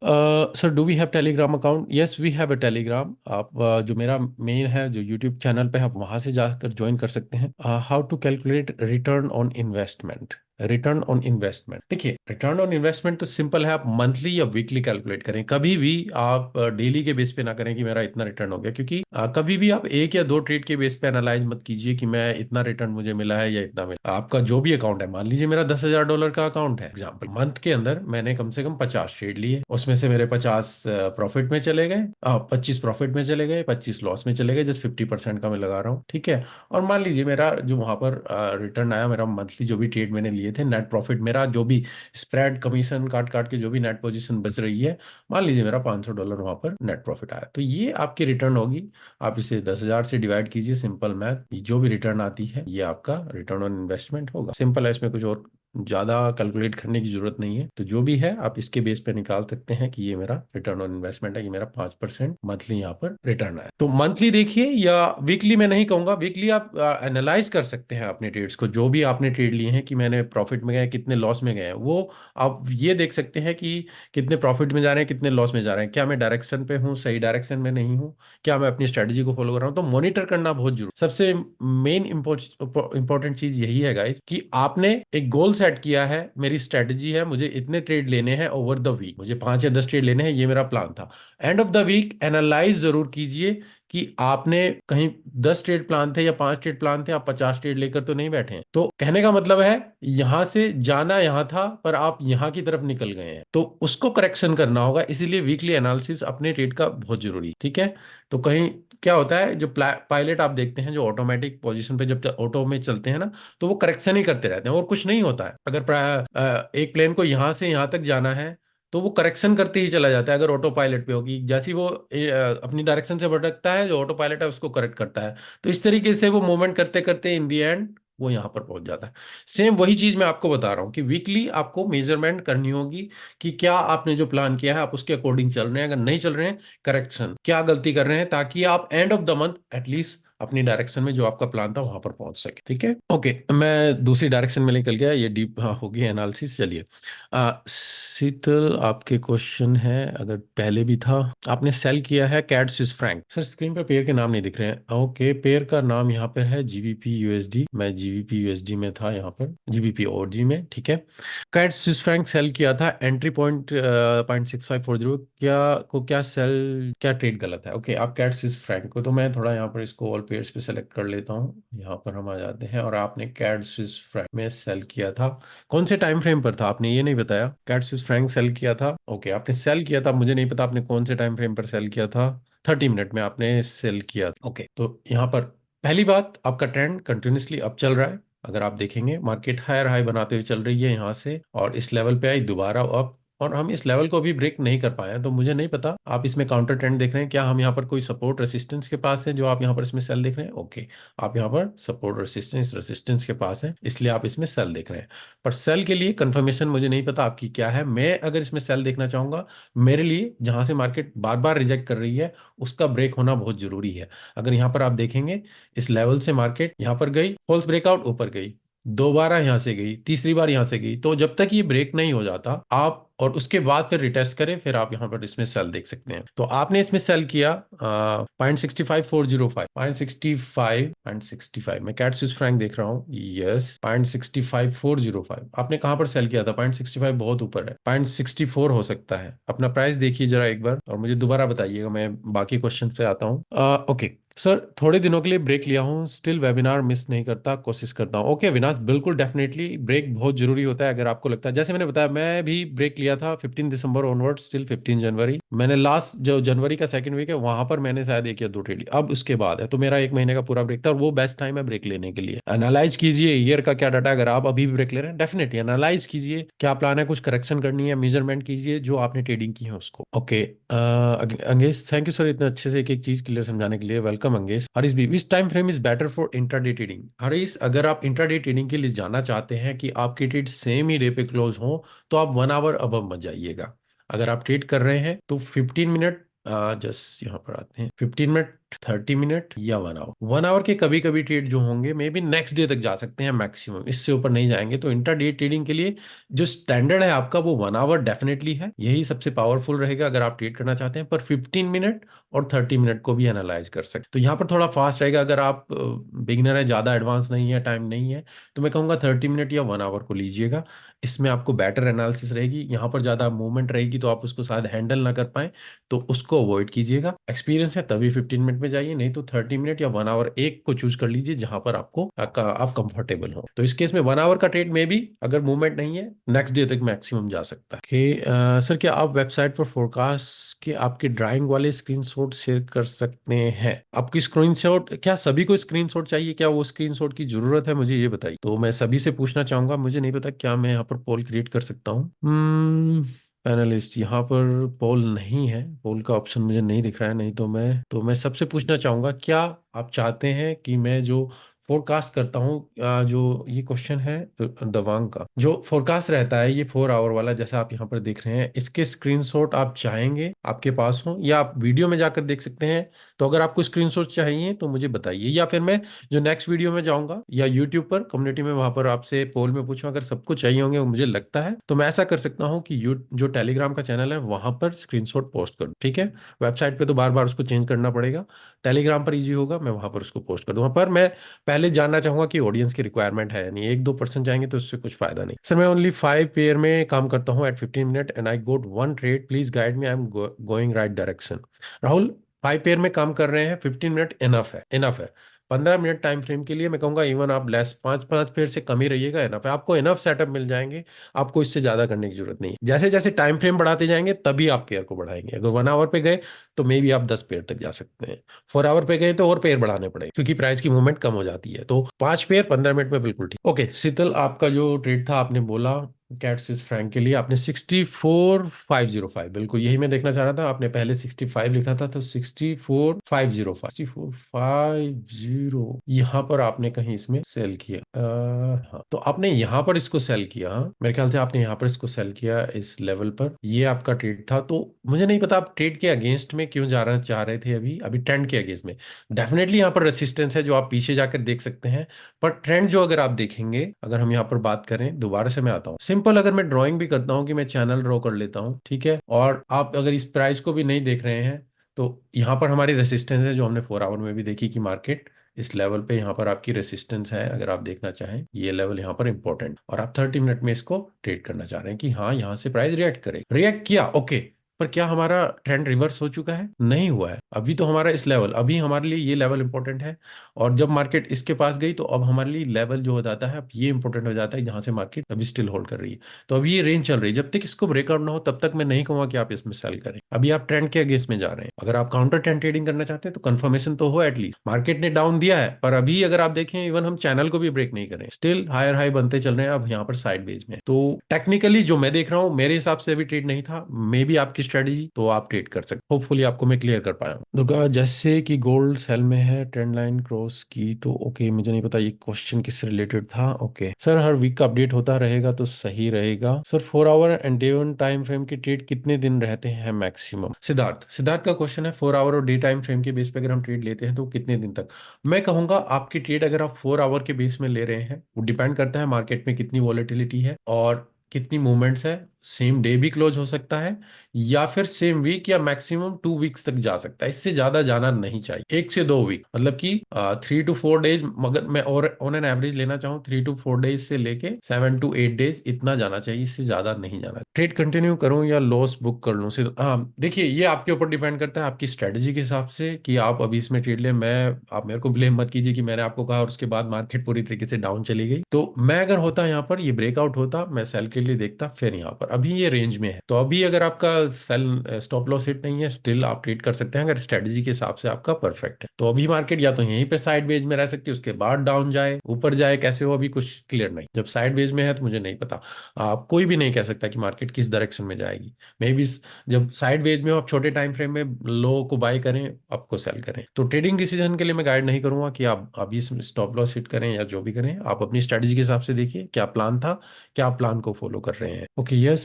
Sir, do we have Telegram account? Yes, we have a Telegram. आप जो मेरा मेन है जो यूट्यूब चैनल पे, आप वहां से जाकर ज्वाइन कर सकते हैं। How to calculate return on investment? Return on investment, देखिए रिटर्न ऑन इन्वेस्टमेंट तो सिंपल है, आप मंथली या वीकली कैलकुलेट करें, कभी भी आप डेली के बेस पे ना करें कि मेरा इतना रिटर्न हो गया, क्योंकि कभी भी आप 1 या 2 ट्रेड के बेस पे एनालाइज मत कीजिए कि मैं इतना रिटर्न मुझे मिला है या इतना मिला। आपका जो भी अकाउंट है, मान लीजिए मेरा $10,000 का अकाउंट है एग्जाम्पल, मंथ के अंदर मैंने कम से कम 50 ट्रेड लिए, उसमें से मेरे 50 प्रॉफिट में चले गए, 25 प्रॉफिट में चले गए, 25 लॉस में चले गए, जस्ट 50% का मैं लगा रहा हूँ, ठीक है। और मान लीजिए मेरा जो वहां पर रिटर्न आया, मेरा मंथली जो भी ट्रेड मैंने लिए थे, नेट प्रॉफिट मेरा जो भी स्प्रेड कमीशन काट काट के जो भी नेट पोजीशन बच रही है, मान लीजिए मेरा $500 वहां पर नेट प्रॉफिट आया, तो ये आपकी रिटर्न होगी। आप इसे 10,000 से डिवाइड कीजिए, सिंपल मैथ, जो भी रिटर्न आती है ये आपका रिटर्न ऑन इन्वेस्टमेंट होगा। सिंपल है, इसमें कुछ और ज्यादा कैलकुलेट करने की जरूरत नहीं है। तो जो भी है आप इसके बेस पे निकाल सकते हैं कि ये मेरा रिटर्न ऑन इन्वेस्टमेंट है, कि मेरा 5% मंथली यहाँ पर रिटर्न आया। तो मंथली देखिए, या वीकली मैं नहीं कहूंगा, वीकली आप एनालाइज कर सकते हैं अपने ट्रेड्स को, जो भी आपने ट्रेड लिए हैं, कि मैंने प्रॉफिट में गए, कितने लॉस में गए, वो आप ये देख सकते हैं कि कितने प्रॉफिट में जा रहे हैं, कितने लॉस में जा रहे हैं, क्या मैं डायरेक्शन पे हूँ, सही डायरेक्शन में नहीं हूँ, क्या मैं अपनी स्ट्रेटजी को फॉलो कर रहा हूँ। तो मॉनिटर करना बहुत जरूरी, सबसे मेन इंपॉर्टेंट चीज यही है गाइस, कि आपने एक गोल सेट किया है, मेरी स्ट्रेटजी है, मुझे इतने ट्रेड लेने हैं ओवर द वीक, मुझे 5 या 10 ट्रेड लेने हैं, ये मेरा प्लान था। End of the week analyse जरूर कीजिए कि आपने कहीं 10 ट्रेड प्लान थे या 5 ट्रेड प्लान थे, आप 50 ट्रेड लेकर तो नहीं बैठे हैं। तो कहने का मतलब है, यहां से जाना यहां था, पर आप यहां की तरफ निकल गए हैं, तो उसको करेक्शन करना होगा। इसीलिए वीकली एनालिसिस अपने ट्रेड का बहुत जरूरी है, ठीक है। तो कहीं क्या होता है, जो पायलट आप देखते हैं जो ऑटोमेटिक पोजीशन पे जब ऑटो में चलते हैं ना, तो वो करेक्शन ही करते रहते हैं और कुछ नहीं होता है। अगर एक प्लेन को यहां से यहां तक जाना है, तो वो करेक्शन करते ही चला जाता है। अगर ऑटो पायलट पे होगी, जैसी वो अपनी डायरेक्शन से भटकता है, जो ऑटो पायलट है उसको करेक्ट करता है। तो इस तरीके से वो मूवमेंट करते करते इन दी एंड वो यहाँ पर पहुंच जाता है। सेम वही चीज मैं आपको बता रहा हूँ कि वीकली आपको मेजरमेंट करनी होगी कि क्या आपने जो प्लान किया है आप उसके अकॉर्डिंग चल रहे हैं, अगर नहीं चल रहे हैं करेक्शन, क्या गलती कर रहे हैं, ताकि आप and of the month at least अपनी डायरेक्शन में जो आपका प्लान था वहां पर पहुंच सके। ठीक है, ओके, मैं दूसरी डायरेक्शन में निकल गया, ये डीप हाँ हो गई एनालिसिस। चलिए, शीतल आपके क्वेश्चन है, अगर पहले भी था, आपने सेल किया है CAD Swiss franc. Sir screen पर पेयर के नाम नहीं दिख रहे हैं। ओके, पेयर का नाम यहाँ पर है जीबीपी यूएसडी, मैं जीबीपी यूएसडी में था यहाँ पर, जीबीपी और जी में। ठीक है, कैड स्विस फ्रैंक सेल किया था, एंट्री पॉइंट 0.6540। क्या को क्या सेल क्या ट्रेड गलत है? ओके, आप कैड स्विस फ्रैंक को, तो मैं थोड़ा यहाँ पर इसको ऑल पेयर्स पे सेलेक्ट कर लेता हूँ, यहाँ पर हम आ जाते हैं, और आपने कैड स्विस फ्रैंक में सेल किया था, कौन से टाइम फ्रेम पर था आपने ये नहीं बताया? कैट स्विस फ्रैंक सेल किया था, ओके, आपने सेल किया था, मुझे नहीं पता आपने कौन से टाइम फ्रेम पर सेल किया था, 30 मिनट में आपने सेल किया। ओके, तो यहाँ पर पहली बात, आपका ट्रेंड कंटिन्यूसली अप चल रहा है। अगर आप देखेंगे मार्केट हायर हाई बनाते हुए चल रही है यहाँ से, और इस लेवल पे आई दोबारा अप, और हम इस लेवल को अभी ब्रेक नहीं कर पाए हैं, तो मुझे नहीं पता आप इसमें काउंटर ट्रेंड देख रहे हैं, क्या हम यहाँ पर कोई सपोर्ट रेसिस्टेंस के पास है जो आप यहाँ पर इसमें सेल देख रहे हैं? ओके, आप यहाँ पर सपोर्ट रेसिस्टेंस रेसिस्टेंस के पास है, इसलिए आप इसमें सेल देख रहे हैं। पर सेल के लिए कंफर्मेशन मुझे नहीं पता आपकी क्या है। मैं अगर इसमें सेल देखना चाहूंगा, मेरे लिए जहां से मार्केट बार बार रिजेक्ट कर रही है उसका ब्रेक होना बहुत जरूरी है। अगर यहाँ पर आप देखेंगे, इस लेवल से मार्केट यहाँ पर गई, फॉल्स ब्रेकआउट ऊपर गई, दोबारा यहां से गई, तीसरी बार यहां से गई, तो जब तक ये ब्रेक नहीं हो जाता आप, और उसके बाद फिर रिटेस्ट करें, फिर आप यहाँ पर इसमें सेल देख सकते हैं। तो आपने इसमें सेल किया 0.65405, 0.65 मैं कैट स्विस फ्रैंक देख रहा हूँ, यस 0.65405, आपने कहाँ पर सेल किया था? 0.65 बहुत ऊपर है, 0.64 हो सकता है। अपना प्राइस देखिए जरा एक बार, और मुझे दोबारा बताइएगा, मैं बाकी क्वेश्चन पे आता हूँ। ओके सर, थोड़े दिनों के लिए ब्रेक लिया हूँ, स्टिल वेबिनार मिस नहीं करता, कोशिश करता हूँ। ओके विनाश, बिल्कुल डेफिनेटली ब्रेक बहुत जरूरी होता है। अगर आपको लगता है, जैसे मैंने बताया, मैं भी ब्रेक लिया था 15 दिसंबर ऑनवर्ड स्टिल 15 जनवरी, मैंने लास्ट जो जनवरी का सेकंड वीक है वहां पर मैंने शायद एक या दो ट्रेड, अब उसके बाद है, तो मेरा एक महीने का पूरा ब्रेक था, और वो बेस्ट टाइम है ब्रेक लेने के लिए। एनालाइज कीजिए ईयर का क्या डाटा है, अगर आप अभी भी ब्रेक ले रहे हैं डेफिनेटली एनालाइज कीजिए क्या प्लान है, कुछ करेक्शन करनी है, मेजरमेंट कीजिए जो आपने ट्रेडिंग की है उसको। Okay, Angesh, thank you sir इतने अच्छे से एक एक चीज क्लियर समझाने के लिए, वेलकम अंगेश। हरीश भी, which time frame is better for intraday trading? Harish, अगर आप इंट्राडे ट्रेडिंग के लिए जाना चाहते हैं कि आपकी ट्रेड सेम ही डे पे क्लोज हो, तो आप 1 आवर अब मत जाइएगा। अगर आप ट्रेड कर रहे हैं तो 15 मिनट, जस्ट यहाँ पर आते हैं, 15 मिनट, 30 मिनट या 1 आवर, 1 आवर के कभी कभी ट्रेड जो होंगे मे बी नेक्स्ट डे तक जा सकते हैं मैक्सिमम, इससे ऊपर नहीं जाएंगे। तो इंट्राडे ट्रेडिंग के लिए जो स्टैंडर्ड है आपका वो 1 आवर डेफिनेटली है, यही सबसे पावरफुल रहेगा अगर आप ट्रेड करना चाहते हैं। पर 15 मिनट और 30 मिनट को भी एनालाइज कर सकते, तो यहाँ पर थोड़ा फास्ट रहेगा। अगर आप बिगिनर है, ज़्यादा एडवांस नहीं है, टाइम नहीं है, तो मैं कहूँगा 30 मिनट या 1 आवर को लीजिएगा, इसमें आपको बेटर एनालिसिस रहेगी। यहाँ पर ज़्यादा मूवमेंट रहेगी तो आप उसको शायद हैंडल ना कर पाए, तो उसको अवॉइड कीजिएगा। एक्सपीरियंस है तभी 15 मिनट में जाइए, नहीं तो 30 मिनट या 1 आवर एक को चूज कर लीजिए जहां पर आपको आप कंफर्टेबल हो। तो इस केस में 1 आवर का ट्रेड में भी अगर मूवमेंट नहीं है नेक्स्ट डे तक मैक्सिमम जा सकता है। सर क्या आप वेबसाइट पर फोरकास्ट के आपके ड्राइंग वाले स्क्रीनशॉट शेयर कर सकते हैं? आपकी स्क्रीनशॉट, क्या सभी को स्क्रीनशॉट चाहिए, क्या वो स्क्रीनशॉट की जरूरत है, मुझे ये बताइए। तो मैं सभी से पूछना चाहूंगा, मुझे नहीं पता क्या मैं यहाँ पर पोल क्रिएट कर सकता हूँ। पैनलिस्ट, यहाँ पर पोल नहीं है, पोल का ऑप्शन मुझे नहीं दिख रहा है, नहीं तो मैं सबसे पूछना चाहूंगा, क्या आप चाहते हैं कि मैं जो फोरकास्ट करता हूँ, जो ये क्वेश्चन है तो दवांग का जो फोरकास्ट रहता है ये 4 आवर वाला, जैसा आप यहाँ पर देख रहे हैं, इसके स्क्रीनशॉट आप चाहेंगे आपके पास हो, या आप वीडियो में जाकर देख सकते हैं। तो अगर आपको स्क्रीनशॉट चाहिए तो मुझे बताइए, या फिर मैं जो नेक्स्ट वीडियो में जाऊंगा या यूट्यूब पर कम्युनिटी में, वहां पर आपसे पोल में पूछूं, अगर सबको चाहिए होंगे मुझे लगता है, तो मैं ऐसा कर सकता हूं कि जो टेलीग्राम का चैनल है वहां पर स्क्रीनशॉट पोस्ट करूं। ठीक है, वेबसाइट पे तो बार बार उसको चेंज करना पड़ेगा, टेलीग्राम पर इजी होगा, मैं वहां पर उसको पोस्ट कर दूंगा। पर मैं पहले जानना चाहूंगा कि ऑडियंस की रिक्वायरमेंट है या नहीं, 1-2% जाएंगे तो उससे कुछ फायदा नहीं। सर मैं ओनली 5 पेयर में काम करता हूँ at 15 minute and I got 1 trade, please guide me, I am going right direction. Rahul, 5 pair में काम कर रहे हैं, 15 मिनट इनफ है, इनफ है। 15 मिनट टाइम फ्रेम के लिए मैं कहूंगा इवन आप लेस, 5-5 पेयर से कम ही रहिएगा, इनफ है, आपको इनफ सेटअप मिल जाएंगे, आपको इससे ज्यादा करने की जरूरत नहीं है। जैसे जैसे टाइम फ्रेम बढ़ाते जाएंगे तभी आप पेयर को बढ़ाएंगे। अगर 1 आवर पे गए तो मे बी आप 10 पेयर तक जा सकते हैं, 4 आवर पे गए तो और पेयर बढ़ाने पड़ेंगे क्योंकि प्राइस की मूवमेंट कम हो जाती है। तो 5 पेयर 15 मिनट में बिल्कुल ठीक। ओके शीतल, आपका जो ट्रेड था आपने बोला कैट स्विस फ्रैंक के लिए आपने 64505, बिल्कुल यही मैं देखना चाह रहा था। आपने पहले 65 लिखा था, तो 64505 यहाँ पर आपने कहीं इसमें सेल किया। हाँ, तो आपने यहाँ पर इसको सेल किया। हाँ, मेरे ख्याल से आपने यहाँ पर इसको सेल किया इस लेवल पर। ये आपका ट्रेड था। तो मुझे नहीं पता आप ट्रेड के अगेंस्ट में क्यों जा रहे चाह रहे थे, अभी अभी ट्रेंड के अगेंस्ट में। डेफिनेटली यहाँ पर रेसिस्टेंस है जो आप पीछे जाकर देख सकते हैं। पर ट्रेंड जो अगर आप देखेंगे, अगर हम यहाँ पर बात करें, दोबारा से मैं आता हूँ सिंपल, अगर मैं ड्राइंग भी करता हूँ कि मैं चैनल ड्रॉ कर लेता हूँ, ठीक है, और आप अगर इस प्राइस को भी नहीं देख रहे हैं, तो यहाँ पर हमारी रेसिस्टेंस है जो हमने 4 आवर में भी देखी कि मार्केट इस लेवल पे, यहाँ पर आपकी रेसिस्टेंस है। अगर आप देखना चाहें, ये लेवल यहाँ पर इंपॉर्टेंट, और आप 30 मिनट में इसको ट्रेड करना चाह रहे हैं कि हाँ यहाँ से प्राइस रिएक्ट करे, रिएक्ट किया, ओके। पर क्या हमारा ट्रेंड रिवर्स हो चुका है? नहीं हुआ है। अभी तो हमारा इस लेवल, अभी हमारे लिए ये लेवल इंपॉर्टेंट है। और जब मार्केट इसके पास गई, तो अब हमारे लिए लेवल जो हो जाता है, अब ये इंपॉर्टेंट हो जाता है जहां से मार्केट अभी स्टिल होल्ड कर रही है। तो अभी ये रेंज चल रही है, जब तक इसको ब्रेकआउट ना हो तब तक मैं नहीं कहूंगा कि आप इसमें सेल करें। अभी आप ट्रेंड के अगेंस्ट में जा रहे हैं। अगर आप काउंटर ट्रेंड ट्रेडिंग करना चाहते हैं तो कंफर्मेशन तो हो एटलीस्ट। मार्केट ने डाउन दिया है, पर अभी अगर आप देखें, इवन हम चैनल को भी ब्रेक नहीं करें, स्टिल हायर हाई बनते चल रहे हैं। अब यहाँ पर साइड वेज में, तो टेक्निकली जो मैं देख रहा हूँ, मेरे हिसाब से अभी ट्रेड नहीं था। मे बी आपकी स्ट्रेटेजी, तो आप ट्रेड कर सकते। होपफुली आपको मैं क्लियर कर पाया हूं। दुर्गा, जैसे कि गोल्ड सेल में है, ट्रेंड लाइन क्रॉस की, तो ओके, मुझे नहीं पता ये क्वेश्चन किससे रिलेटेड था। ओके सर, हर वीक का अपडेट होता रहेगा तो सही रहेगा sir. 4 our and day one time frame की ट्रेड कितने दिन रहते हैं मैक्सिमम? सिद्धार्थ, सिद्धार्थ का क्वेश्चन है 4 आवर और डे टाइम फ्रेम के बेस पे अगर हम ट्रेड लेते हैं तो कितने दिन तक। मैं कहूंगा आपकी ट्रेड अगर आप 4 आवर के बेस में ले रहे हैं, वो डिपेंड करता है मार्केट में कितनी वॉलेटिलिटी है और कितनी मूवमेंट्स है। सेम डे भी क्लोज हो सकता है, या फिर सेम वीक, या मैक्सिमम 2 वीक्स तक जा सकता है। इससे ज्यादा जाना नहीं चाहिए, 1 से 2 वीक, मतलब कि 3 to 4 डेज। मगर मैं और ऑन एन एवरेज लेना चाहूँ, 3 to 4 डेज से लेके 7 to 8 डेज, इतना जाना चाहिए, इससे ज्यादा नहीं जाना। ट्रेड कंटिन्यू करूं या लॉस बुक कर लूं? सिर्फ हाँ, देखिए, ये आपके ऊपर डिपेंड करता है, आपकी स्ट्रेटजी के हिसाब से कि आप अभी इसमें ट्रेड लें। मैं, आप मेरे को ब्लेम मत कीजिए कि मैंने आपको कहा और उसके बाद मार्केट पूरी तरीके से डाउन चली गई। तो मैं अगर होता यहाँ पर, ये ब्रेकआउट होता, मैं सेल के लिए देखता, फिर यहाँ पर अभी ये रेंज में है। तो अभी अगर आपका सेल स्टॉप लॉस हिट नहीं है, स्टिल आप ट्रेड कर सकते हैं अगर स्ट्रेटजी के हिसाब से आपका परफेक्ट है। तो अभी मार्केट या तो यहीं पे साइड वेज में रह सकती है, उसके बाद डाउन जाए, ऊपर जाए, कैसे हो अभी कुछ क्लियर नहीं। जब साइड वेज में है तो मुझे नहीं पता, आप कोई भी नहीं कह सकता कि मार्केट किस डायरेक्शन में जाएगी। मे बी जब साइड वेज में हो, आप छोटे टाइम फ्रेम में लो को बाय करें, आपको सेल करें। तो ट्रेडिंग डिसीजन के लिए मैं गाइड नहीं करूंगा कि आप अभी स्टॉप लॉस हिट करें या जो भी करें। आप अपनी स्ट्रेटजी के हिसाब से देखिए क्या प्लान था, क्या आप प्लान को फॉलो कर रहे हैं। Okay yes,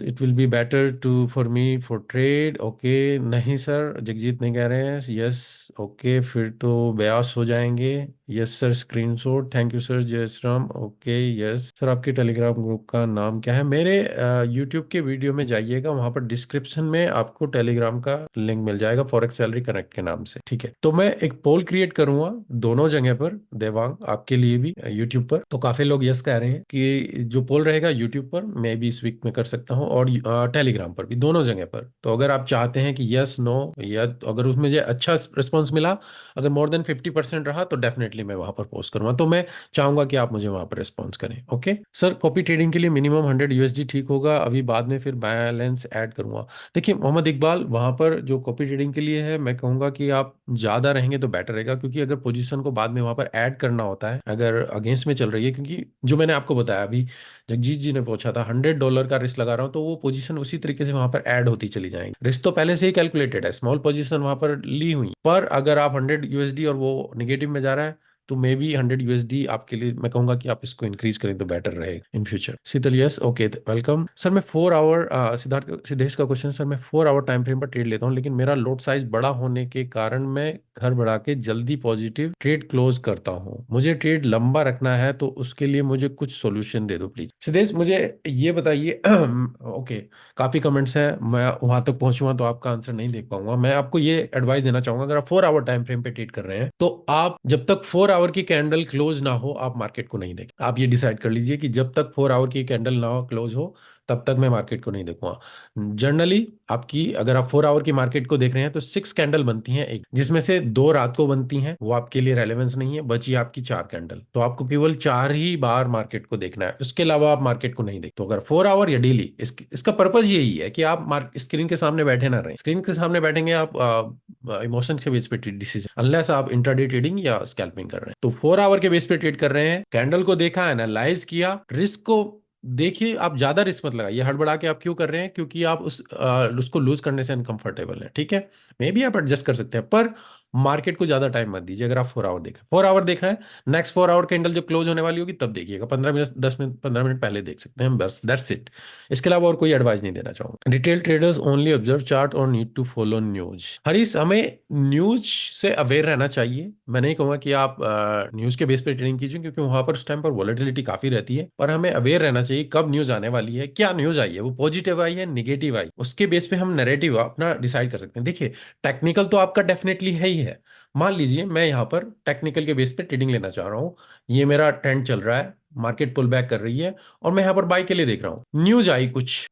it will be better to for me for trade. Okay नहीं सर, जगजीत नहीं कह रहे हैं यस। ओके फिर तो बयास हो जाएंगे। Yes sir, screenshot, thank you sir, जय Shri Ram. Okay yes sir, आपके टेलीग्राम ग्रुप का नाम क्या है? मेरे यूट्यूब के वीडियो में जाइएगा, वहां पर डिस्क्रिप्शन में आपको टेलीग्राम का लिंक मिल जाएगा, फॉरेक्स सैलरी कनेक्ट के नाम से, ठीक है। तो मैं एक पोल क्रिएट करूंगा दोनों जगह पर, देवांग आपके लिए भी यूट्यूब पर। तो काफी लोग यस कह रहे हैं कि जो पोल रहेगा यूट्यूब पर, मैं भी इस वीक में कर सकता हूँ, और टेलीग्राम पर भी, दोनों जगह पर। तो अगर आप चाहते हैं कि यस नो, या अगर उसमें मुझे अच्छा रिस्पॉन्स मिला, अगर मोर देन 50% रहा, तो डेफिनेटली मैं वहां पर पोस्ट करूंगा। तो मैं चाहूंगा कि आप मुझे वहां पर रिस्पॉन्स करें। ओके सर, कॉपी ट्रेडिंग के लिए मिनिमम 100 USD ठीक होगा, अभी बाद में फिर बैलेंस ऐड करूंगा। देखिए मोहम्मद इकबाल, वहां पर जो कॉपी ट्रेडिंग के लिए है, मैं कहूंगा कि आप ज्यादा रहेंगे तो बेटर रहेगा, क्योंकि अगर पोजीशन को बाद में वहां पर ऐड करना होता है, अगर अगेंस्ट में चल रही है, क्योंकि जो मैंने आपको बताया अभी, जगजीत जी ने पूछा था, $100 का रिस्क लगा रहा हूं, तो वो पोजीशन उसी तरीके से वहां पर ऐड होती चली जाएंगी। रिस्क तो पहले से ही कैलकुलेटेड है, स्मॉल पोजीशन वहां पर ली हुई, पर अगर आप 100 USD और वो निगेटिव में जा रहा है, तो मे बी 100 USD आपके लिए, मैं कहूंगा कि आप इसको इंक्रीज करें तो बेटर रहेगा in future. Sheetal yes, okay welcome sir. मैं 4 आवर, सिद्धार्थ सिद्धेश का क्वेश्चन, सर मैं 4 आवर टाइम फ्रेम पर ट्रेड लेता हूँ, लेकिन मेरा लोड साइज बड़ा होने के कारण मैं घर बढ़ा के जल्दी पॉजिटिव ट्रेड क्लोज करता हूँ। मुझे ट्रेड लंबा रखना है, तो उसके लिए मुझे कुछ सोल्यूशन दे दो प्लीज। सिद्धेश मुझे ये बताइए ओके, काफी कमेंट्स हैं, मैं वहां तक पहुंचूंगा तो आपका आंसर नहीं देख पाऊंगा। मैं आपको ये एडवाइस देना चाहूंगा, अगर आप 4 आवर टाइम फ्रेम पे ट्रेड कर रहे हैं, तो आप जब तक 4 आवर की कैंडल क्लोज ना हो, आप मार्केट को नहीं देखें। आप ये डिसाइड कर लीजिए कि जब तक 4 आवर की कैंडल ना हो, क्लोज हो, तब तक मैं मार्केट को नहीं देखूंगा। जनरली आपकी, अगर आप 4 आवर की मार्केट को देख रहे हैं, तो 6 कैंडल बनती हैं, एक जिसमें से 2 रात को बनती हैं, वो आपके लिए रेलेवेंस नहीं है, बची आपकी 4 कैंडल। तो आपको केवल 4 ही बार मार्केट को देखना है, उसके अलावा आप मार्केट को नहीं देखते। तो अगर 4 आवर या डेली, इसका पर्पज यही है कि आप स्क्रीन के सामने बैठे ना रहें। स्क्रीन के सामने बैठेंगे आप इमोशन के बेस पे डिसीजन, अनलेस आप इंट्राडे ट्रेडिंग या स्कैल्पिंग कर रहे हैं। तो 4 आवर के बेस पे ट्रेड कर रहे हैं, कैंडल को देखा, एनालाइज किया, रिस्क को देखिए, आप ज्यादा रिस्क मत लगाइए, हड़बड़ा के आप क्यों कर रहे हैं, क्योंकि आप उसको लूज करने से अनकंफर्टेबल है, ठीक है। मे बी आप एडजस्ट कर सकते हैं, पर मार्केट को ज्यादा टाइम मत दीजिए। अगर आप 4 आवर देख रहे हैं, 4 आवर देख रहे हैं, नेक्स्ट 4 आवर कैंडल जब क्लोज होने वाली होगी तब देखिएगा, 15 मिनट, 10 मिनट, 15 मिनट पहले देख सकते हैं, बस दैट्स इट। इसके अलावा और कोई एडवाइस नहीं देना चाहूंगा। Retail traders only observe chart और need to follow news. Harish, हमें न्यूज से अवेयर रहना चाहिए। मैं नहीं कहूंगा कि आप न्यूज के बेस पे ट्रेडिंग कीजिए, क्योंकि वहां पर उस टाइम पर वॉलेटिलिटी काफी रहती है, पर हमें अवेयर रहना चाहिए कब न्यूज आने वाली है, क्या न्यूज आई है, वो पॉजिटिव आई है, निगेटिव आई, उसके बेस पे हम नैरेटिव अपना डिसाइड कर सकते हैं। देखिए, टेक्निकल तो आपका डेफिनेटली है ही है। मान लीजिए मैं यहाँ पर टेक्निकल के बेस पे ट्रेडिंग लेना चाह रहा हूँ, ये मेरा ट्रेंड चल रहा है, मार्केट पुल बैक कर रही है, और मैं यहाँ पर बाई के लिए देख रहा हूँ। न्यूज आई कुछ,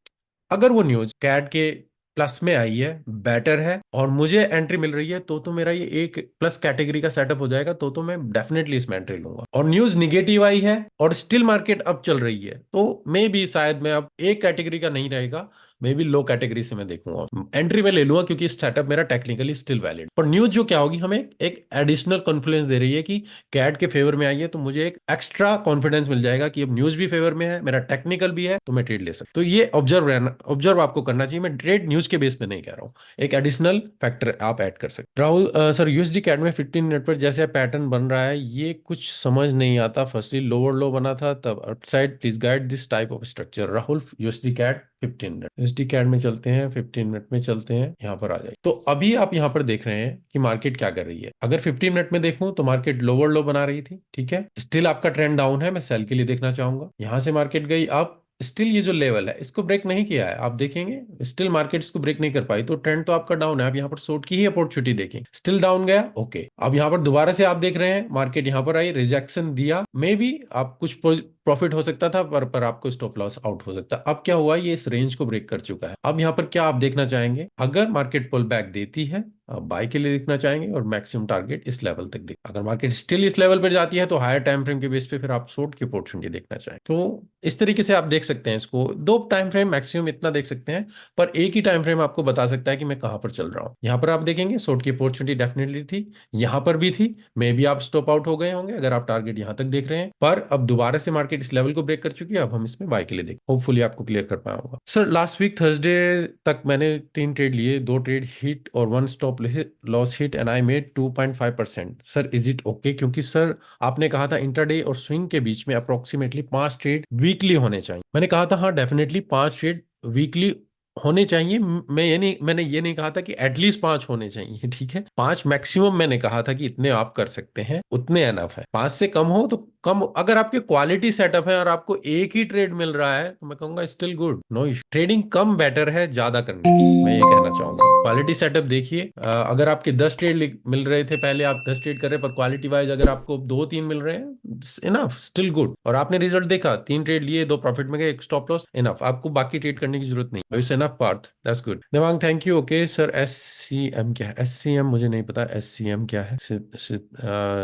अगर वो न्यूज कैट के प्लस में आई है, बेटर है, और मुझे एंट्री मिल रही है, तो मेरा ये एक प्लस कैटेगरी का सेटअप हो जाएगा, तो मैं डेफिनेटली इसमें एंट्री लूंगा। और न्यूज निगेटिव आई है और स्टिल मार्केट अप चल रही है, तो मे भी शायद मैं अब एक कैटेगरी का नहीं रहेगा, मे बी लो कैटेगरी से मैं देखूंगा, एंट्री में ले लूंगा, क्योंकि इस सेटअप मेरा टेक्निकली स्टिल वैलिड। पर न्यूज जो क्या होगी, हमें एक एडिशनल कॉन्फिडेंस दे रही है कि कैट के फेवर में आई है, तो मुझे एक एक्स्ट्रा कॉन्फिडेंस मिल जाएगा कि अब न्यूज भी फेवर में है, मेरा टेक्निकल भी है, तो मैं ट्रेड ले सकता। तो ये ऑब्जर्व रहना, ऑब्जर्व आपको करना चाहिए। मैं ट्रेड न्यूज के बेस पे नहीं कह रहा हूँ, एक एडिशनल फैक्टर आप ऐड कर सकते। राहुल सर, यूएसडी कैट में 15 मिनट पर जैसे पैटर्न बन रहा है, ये कुछ समझ नहीं आता। फर्स्टली लोअर लो बना था, तब outside, please guide this type of structure. Rahul, USD CAD 15 minute, USD CAD में चलते हैं, 15 मिनट में चलते हैं, यहाँ पर आ जाए। तो अभी आप यहाँ पर देख रहे हैं कि मार्केट क्या कर रही है। अगर 15 मिनट में देखूं तो मार्केट लोअर लो बना रही थी, ठीक है, स्टिल आपका ट्रेंड डाउन है, मैं सेल के लिए देखना चाहूंगा। यहां से मार्केट गई अब, स्टिल ये जो लेवल है इसको ब्रेक नहीं किया है, आप देखेंगे स्टिल मार्केट इसको ब्रेक नहीं कर पाई, तो ट्रेंड तो आपका डाउन है। आप यहाँ पर शॉर्ट की ही अपॉर्चुनिटी देखें, स्टिल डाउन गया, ओके। अब यहाँ पर दोबारा से आप देख रहे हैं मार्केट यहाँ पर आई, रिजेक्शन दिया, मे बी आप कुछ प्रॉफिट हो सकता था, पर आपको स्टॉप लॉस आउट हो सकता है। अब क्या हुआ, ये इस रेंज को ब्रेक कर चुका है। अब यहाँ पर क्या आप देखना चाहेंगे, अगर मार्केट पुल बैक देती है, आप बाय के लिए देखना चाहेंगे, और मैक्सिमम टारगेट इस लेवल तक देख, अगर मार्केट स्टिल इस लेवल पर जाती है तो हायर टाइम फ्रेम के बेस पे फिर आप शॉर्ट की अपॉर्चुनिटी देखना चाहें। तो इस तरीके से आप देख सकते हैं इसको, दो टाइम फ्रेम मैक्सिमम इतना देख सकते हैं, पर एक ही टाइम फ्रेम आपको बता सकता है कि मैं कहां पर चल रहा हूं। यहां पर आप देखेंगे शॉर्ट की अपॉर्चुनिटी डेफिनेटली थी, यहां पर भी थी, मे भी आप स्टॉप आउट हो गए होंगे अगर आप टारगेट यहां तक देख रहे हैं, पर अब दोबारा से मार्केट इस लेवल को ब्रेक कर चुकी है, अब हम इसमें बाय के लिए देख, होपफुली आपको क्लियर कर पाया होगा। सर, लास्ट वीक थर्सडे तक मैंने 3 ट्रेड लिए, 2 ट्रेड हिट और 1 stop loss hit, and I made 2.5%। Sir, is it okay? क्योंकि सर आपने कहा था इंटरडे और स्विंग के बीच में अप्रोक्सीमेटली 5 ट्रेड वीकली होने चाहिए। मैंने कहा था हाँ, डेफिनेटली 5 ट्रेड वीकली होने चाहिए। मैंने ये नहीं कहा था कि एटलीस्ट 5 होने चाहिए, ठीक है, 5 मैक्सिमम मैंने कहा था कि इतने आप कर सकते हैं, उतने एनफ है। 5 से कम हो तो कम, अगर आपके क्वालिटी सेटअप है और आपको एक ही ट्रेड मिल रहा है, तो मैं कहूंगा still good, no issue. Trading कम बेटर है ज्यादा करने से, मैं ये कहना चाहूंगा। क्वालिटी सेटअप देखिए, अगर आपके 10 ट्रेड मिल रहे थे पहले, आप 10 ट्रेड कर रहे हैं, पर क्वालिटी वाइज अगर आपको 2-3 मिल रहे हैं, इनफ, स्टिल गुड। और आपने रिजल्ट देखा, 3 ट्रेड लिए, 2 प्रॉफिट में गए, एक स्टॉप लॉस, इनफ, आपको बाकी ट्रेड करने की जरूरत नहीं, it's enough Parth, that's good. Devang, thank you. Okay sir, SCM क्या है? SCM मुझे नहीं पता, SCM क्या है?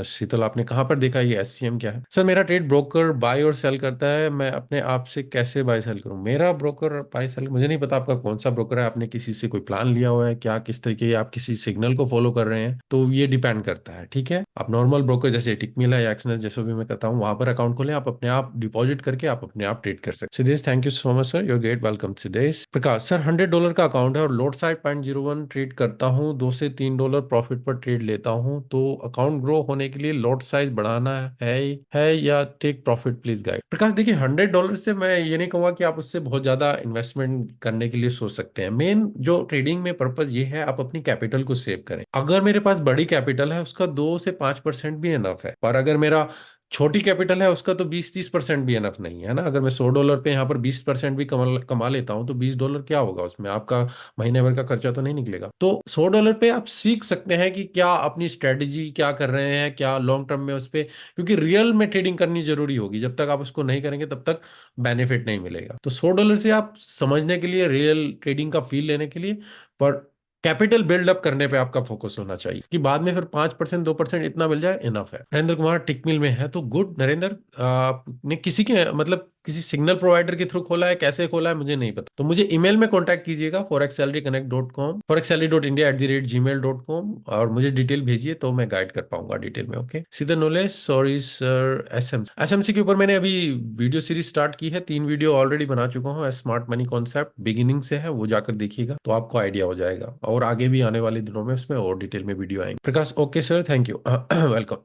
शीतल, आपने कहाँ पर देखा ये SCM क्या है? सर, मेरा ट्रेड ब्रोकर बाय और सेल करता है, मैं अपने आप से कैसे बाय सेल करूं? मेरा ब्रोकर बाय सेल मुझे नहीं पता, आपका कौन सा ब्रोकर है, आपने किसी से कोई प्लान लिया हुआ है क्या, किस तरीके, आप किसी सिग्नल को फॉलो कर रहे हैं, तो ये डिपेंड करता है, ठीक है। आप नॉर्मल ब्रोकर जैसे टिकमिल है या एक्सनेस, जैसे भी मैं कहता हूँ, वहां पर अकाउंट खोलें, आप अपने आप डिपॉजिट करके आप अपने आप ट्रेड कर सकते हैं। Siddhesh, thank you so much sir, you're great, welcome. Siddhesh Prakash, sir $100 का अकाउंट है और लोड साइड 0.01 ट्रेड करता हूँ, $2 से $3 प्रॉफिट पर ट्रेड लेता हूँ, तो अकाउंट ग्रो होने के लिए लोड साइज बढ़ाना है या टेक प्रॉफिट, प्लीज गाइड। प्रकाश, देखिए, $100 से मैं ये नहीं कहूंगा कि आप उससे बहुत ज्यादा इन्वेस्टमेंट करने के लिए सोच सकते हैं। मेन जो ट्रेडिंग में पर्पज ये है, आप अपनी कैपिटल को सेव करें। अगर मेरे पास बड़ी कैपिटल है, उसका 2 से 5% भी इनफ है, पर अगर मेरा छोटी कैपिटल है, उसका तो 20-30% भी एनफ नहीं है ना। अगर मैं $100 पे यहाँ पर 20% भी कमा लेता हूँ, तो $20 क्या होगा उसमें, आपका महीने भर का खर्चा तो नहीं निकलेगा। तो $100 पे आप सीख सकते हैं कि क्या अपनी स्ट्रेटेजी क्या कर रहे हैं, क्या लॉन्ग टर्म में उस पे, क्योंकि रियल में ट्रेडिंग करनी जरूरी होगी, जब तक आप उसको नहीं करेंगे तब तक बेनिफिट नहीं मिलेगा। तो $100 से आप समझने के लिए, रियल ट्रेडिंग का फील लेने के लिए, पर कैपिटल बिल्डअप करने पे आपका फोकस होना चाहिए कि बाद में फिर 5%, 2% इतना मिल जाए, इनफ है। नरेंद्र कुमार टिकमिल में है, तो गुड। नरेंद्र, आपने किसी के मतलब किसी सिग्नल प्रोवाइडर के थ्रू खोला है, कैसे खोला है मुझे नहीं पता, तो मुझे ईमेल में कॉन्टैक्ट कीजिएगा forexsalaryconnect.com, forexsalary.india@gmail.com, और मुझे डिटेल भेजिए तो मैं गाइड कर पाऊंगा डिटेल में। ओके, सीधे नॉलेज, सॉरी सर। एसएमसी के ऊपर मैंने अभी वीडियो सीरीज स्टार्ट की है, 3 वीडियो ऑलरेडी बना चुका हूँ। स्मार्ट मनी कॉन्सेप्ट बिगिनिंग से है, वो जाकर देखिएगा तो आपको आइडिया हो जाएगा, और आगे भी आने वाले दिनों में उसमें और डिटेल में वीडियो आएंगे। Prakash, okay sir, thank you, welcome.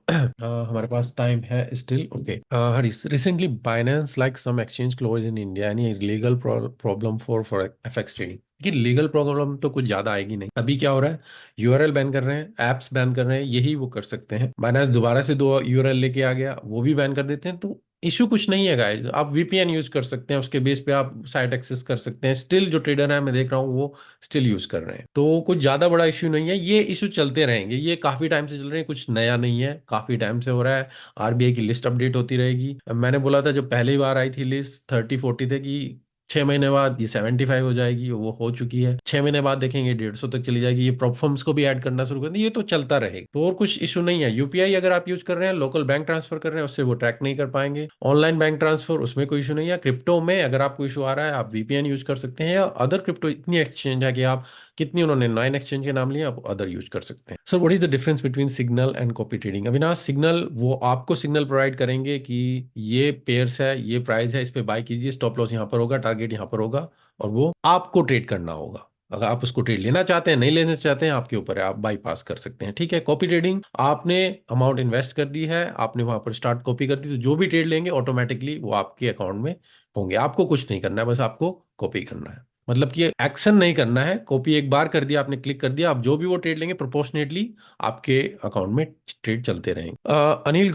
हमारे पास टाइम है still. Okay, Harish, recently Binance like some exchange close in India, any legal problem for FX trading? कि लीगल प्रॉब्लम तो कुछ ज्यादा आएगी नहीं। अभी क्या हो रहा है, यूआरएल बैन कर रहे हैं, एप्स बैन कर रहे हैं, यही वो कर सकते हैं। बाइनेंस दोबारा से 2 यूआरएल लेके आ गया, वो भी बैन कर देते हैं, तो इशू कुछ नहीं है गाइस। आप वीपीएन यूज कर सकते हैं, उसके बेस पे आप साइट एक्सेस कर सकते हैं। स्टिल जो ट्रेडर है, मैं देख रहा हूँ वो स्टिल यूज कर रहे हैं, तो कुछ ज्यादा बड़ा इशू नहीं है। ये इशू चलते रहेंगे, ये काफी टाइम से चल रहे हैं, कुछ नया नहीं है, काफी टाइम से हो रहा है। आरबीआई की लिस्ट अपडेट होती रहेगी। मैंने बोला था जब पहली बार आई थी लिस्ट 30-40 थे, कि 6 महीने बाद ये 75 हो जाएगी, वो हो चुकी है। 6 महीने बाद देखेंगे 150 तक चली जाएगी। ये प्लेटफॉर्म्स को भी ऐड करना शुरू कर दें, ये तो चलता रहेगा, तो और कुछ इशू नहीं है। यूपीआई अगर आप यूज कर रहे हैं, लोकल बैंक ट्रांसफर कर रहे हैं, उससे वो ट्रैक नहीं कर पाएंगे। ऑनलाइन बैंक ट्रांसफर, उसमें कोई इशू नहीं है। क्रिप्टो में अगर आपको इशू आ रहा है, आप वीपीएन यूज कर सकते हैं, या अदर क्रिप्टो इतनी एक्सचेंज है कि आप कितनी, उन्होंने 9 एक्सचेंज के नाम लिए, आप अदर यूज कर सकते हैं। Sir, what is the difference between signal and copy trading? Avinash, signal वो आपको सिग्नल प्रोवाइड करेंगे कि ये पेयर्स है, ये प्राइस है, इस पे बाय कीजिए, स्टॉप लॉस यहाँ पर होगा, टारगेट यहाँ पर होगा, और वो आपको ट्रेड करना होगा। अगर आप उसको ट्रेड लेना चाहते हैं, नहीं लेना चाहते हैं, आपके ऊपर है, आप बाईपास कर सकते हैं। ठीक है, कॉपी ट्रेडिंग, आपने अमाउंट इन्वेस्ट कर दी है, आपने वहां पर स्टार्ट कॉपी कर दी, तो जो भी ट्रेड लेंगे ऑटोमेटिकली वो आपके अकाउंट में होंगे। आपको कुछ नहीं करना है, बस आपको कॉपी करना है। मतलब कि एक्शन नहीं करना है, कॉपी एक बार कर दिया आपने, क्लिक कर दिया, आप जो भी वो ट्रेड लेंगे प्रोपोर्शनेटली आपके अकाउंट में ट्रेड चलते रहेंगे। अनिल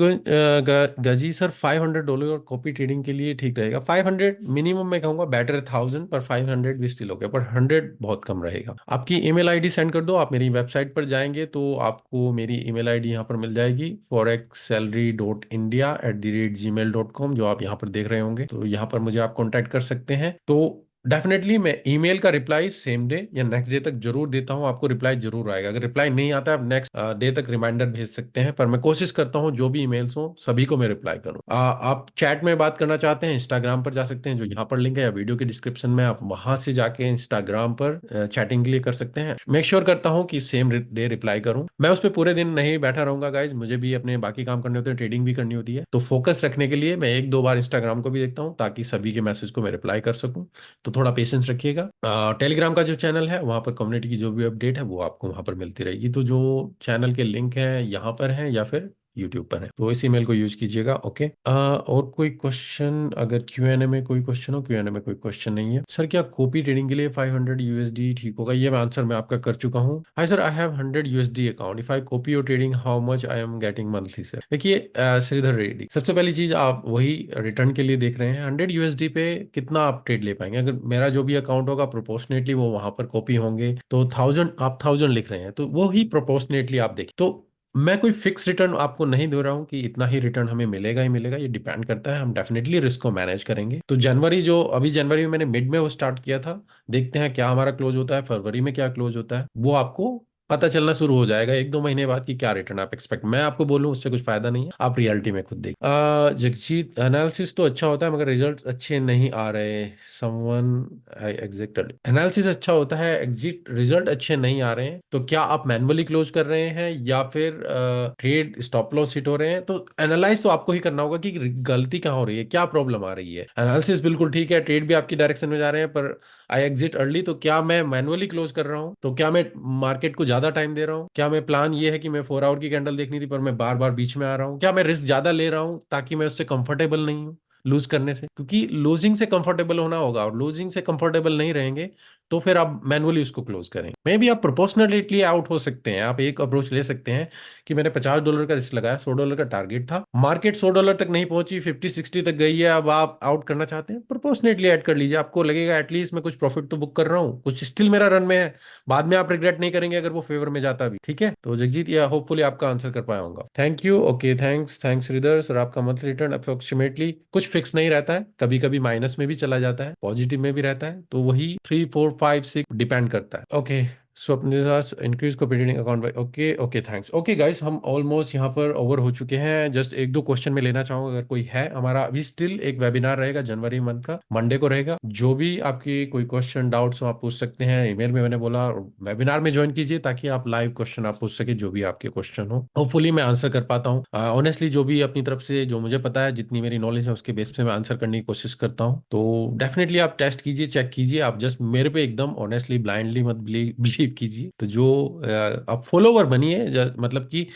गजी, सर $500 और कॉपी ट्रेडिंग के लिए ठीक रहेगा? 500 मिनिमम, मैं कहूंगा बेटर है 1000, पर 500 भी स्टिल हो गया, पर 100 बहुत कम रहेगा। आपकी ईमेल आईडी सेंड कर दो। आप मेरी वेबसाइट पर जाएंगे तो आपको मेरी ईमेल आईडी यहाँ पर मिल जाएगी, forexsalary.india@gmail.com, जो आप यहाँ पर देख रहे होंगे, तो यहाँ पर मुझे आप कॉन्टैक्ट कर सकते हैं। तो डेफिनेटली मैं ईमेल का रिप्लाई सेम डे या नेक्स्ट डे तक जरूर देता हूं, आपको रिप्लाई जरूर आएगा। अगर रिप्लाई नहीं आता है, आप नेक्स्ट डे तक रिमाइंडर भेज सकते हैं, पर मैं कोशिश करता हूं जो भी ईमेल्स हो सभी को मैं रिप्लाई करूं। आप चैट में बात करना चाहते हैं, इंस्टाग्राम पर जा सकते हैं, जो यहाँ पर लिंक है, या वीडियो के डिस्क्रिप्शन में, आप वहां से जाके इंस्टाग्राम पर चैटिंग के लिए कर सकते हैं। मेक श्योर करता हूँ कि सेम डे रिप्लाई करूँ। मैं उस पर पूरे दिन नहीं बैठा रहूंगा गाइज, मुझे भी अपने बाकी काम करने होते हैं, ट्रेडिंग भी करनी होती है, तो फोकस रखने के लिए मैं 1-2 बार इंस्टाग्राम को भी देखता हूँ, ताकि सभी के मैसेज को मैं रिप्लाई कर सकूं। तो थोड़ा पेशेंस रखिएगा। टेलीग्राम का जो चैनल है, वहाँ पर कम्युनिटी की जो भी अपडेट है वो आपको वहाँ पर मिलती रहेगी। तो जो चैनल के लिंक है यहाँ पर है, या फिर यूट्यूब पर है, तो इस ईमेल को यूज कीजिएगा। ओके, और कोई क्वेश्चन? अगर क्यूएनए में कोई क्वेश्चन हो? क्यूएनए में कोई क्वेश्चन नहीं है। सर, क्या कॉपी ट्रेडिंग के लिए 500 यूएसडी ठीक होगा? ये मैं आंसर मैं आपका कर चुका हूँ। Hi sir, I have 100 USD account, if I copy your trading how much I am getting monthly? Sir देखिए, श्रीधर रेड्डी, सबसे पहली चीज, आप वही रिटर्न के लिए देख रहे हैं, 100 यूएसडी पे कितना आप ट्रेड ले पाएंगे? अगर मेरा जो भी अकाउंट होगा प्रोपोर्शनेटली वो वहां पर कॉपी होंगे, तो 1000, आप 1000 लिख रहे हैं, तो वो ही प्रोपोर्शनेटली आप देखिए। तो मैं कोई फिक्स रिटर्न आपको नहीं दे रहा हूं कि इतना ही रिटर्न हमें मिलेगा ही मिलेगा, ये डिपेंड करता है, हम डेफिनेटली रिस्क को मैनेज करेंगे। तो जनवरी, जो अभी जनवरी में मैंने मिड में वो स्टार्ट किया था, देखते हैं क्या हमारा क्लोज होता है, फरवरी में क्या क्लोज होता है, वो आपको पता चलना शुरू हो जाएगा 1-2 महीने बाद कि क्या रिटर्न आप एक्सपेक्ट। मैं आपको बोलूं उससे कुछ फायदा नहीं है, आप रियलिटी में खुद देखिए। जगजीत, एनालिसिस तो अच्छा होता है मगर रिजल्ट अच्छे नहीं आ रहे, समवन एग्जिट। एनालिसिस अच्छा होता है, एग्जिट रिजल्ट अच्छे नहीं आ रहे हैं, तो क्या आप मैन्युअली क्लोज कर रहे हैं, या फिर ट्रेड स्टॉप लॉस हिट हो रहे हैं? तो एनालाइज तो आपको ही करना होगा कि गलती कहाँ हो रही है, क्या प्रॉब्लम आ रही है। एनालिसिस बिल्कुल ठीक है, ट्रेड भी आपकी डायरेक्शन में जा रहे हैं, पर आई एग्जिट अर्ली, तो क्या मैं मैनुअली क्लोज कर रहा हूँ? तो क्या मैं मार्केट को ज्यादा टाइम दे रहा हूँ? क्या मैं प्लान ये है कि मैं 4 आवर की कैंडल देखनी थी, पर मैं बार बार बीच में आ रहा हूँ? क्या मैं रिस्क ज्यादा ले रहा हूँ ताकि मैं उससे कंफर्टेबल नहीं हूँ लूज करने से? क्योंकि लूजिंग से कंफर्टेबल होना होगा, और लूजिंग से कंफर्टेबल नहीं रहेंगे तो फिर आप मैनुअली उसको क्लोज करें। मे भी आप प्रोपोर्शनलिटली आउट हो सकते हैं। आप एक अप्रोच ले सकते हैं कि मैंने $50 का रिस्क लगाया, $100 का टारगेट था, मार्केट $100 तक नहीं पहुंची, 50-60 तक गई है, अब आप आउट करना चाहते हैं, प्रोपोर्शनेटली ऐड कर लीजिए। आपको लगेगा एटलीस्ट मैं कुछ प्रॉफिट तो बुक कर रहा हूँ, कुछ स्टिल मेरा रन में है, बाद में आप रिग्रेट नहीं करेंगे अगर वो फेवर में जाता भी। ठीक है, तो जगजीत, ये होपफुली आपका आंसर कर पाया होगा। Thank you. Okay, thanks thanks Shridhar sir. आपका मंथली रिटर्न अप्रोक्सीमेटली कुछ फिक्स नहीं रहता है, कभी कभी माइनस में भी चला जाता है, पॉजिटिव में भी रहता है, तो वही 3, 4, 5, 6 डिपेंड करता है। Okay, Swapna Das increase cooperating account bye, okay okay thanks. Okay guys, हम ऑलमोस्ट यहाँ पर ओवर हो चुके हैं। जस्ट एक दो क्वेश्चन में लेना चाहूंगा अगर कोई है। हमारा अभी स्टिल एक वेबिनार रहेगा जनवरी मंथ का, मंडे को रहेगा। जो भी आपकी कोई क्वेश्चन डाउट्स हो आप पूछ सकते हैं ईमेल में, मैंने बोला वेबिनार में ज्वाइन कीजिए ताकि आप लाइव क्वेश्चन आप पूछ सके, जो भी आपके क्वेश्चन हो होपफुली मैं आंसर कर पाता हूँ। ऑनेस्टली जो भी अपनी तरफ से जो मुझे पता है, जितनी मेरी नॉलेज है उसके बेस पे मैं आंसर करने की कोशिश करता हूँ। तो डेफिनेटली आप टेस्ट कीजिए, चेक कीजिए, आप जस्ट मेरे पे एकदम ऑनेस्टली ब्लाइंडली मत बिलीव कीजिए। तो जो आप फॉलोवर बनिए, मतलब कि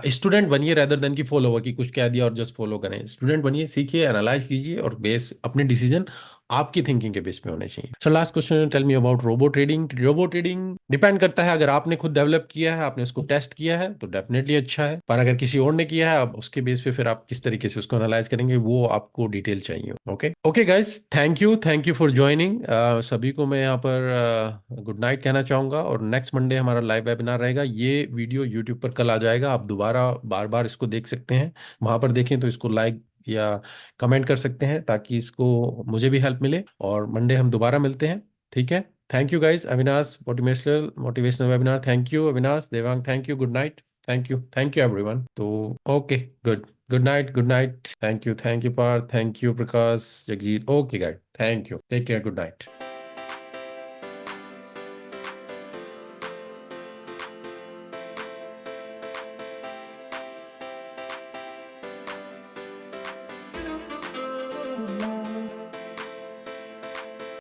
स्टूडेंट बनिए रेदर देन की फॉलोवर, की कुछ कह दिया और जस्ट फॉलो करें। स्टूडेंट बनिए, सीखिए, एनालाइज कीजिए और बेस अपने डिसीजन आपकी थिंकिंग के बेस पे होने चाहिए। Sir last question, tell me about robo trading. Robo trading depend करता है, अगर आपने खुद डेवलप किया है, आपने उसको टेस्ट किया है तो डेफिनेटली अच्छा है, पर अगर किसी और ने किया है, अब उसके बेस पे फिर आप किस तरीके से उसको एनालाइज करेंगे वो आपको डिटेल चाहिए। Okay okay guys, thank you for joining. सभी को मैं यहाँ पर गुड नाइट कहना चाहूंगा, और नेक्स्ट मंडे हमारा लाइव वेबिनार रहेगा। ये वीडियो यूट्यूब पर कल आ जाएगा, आप दोबारा बार बार इसको देख सकते हैं। वहां पर देखें तो इसको लाइक या कमेंट कर सकते हैं ताकि इसको मुझे भी हेल्प मिले, और मंडे हम दोबारा मिलते हैं। ठीक है, thank you guys. Avinash, motivational webinar, thank you Avinash, Devang, thank you, good night, thank you everyone. तो okay, good good night, thank you Parth, thank you Prakash, Jagjit. Okay guys, thank you, take care, good night.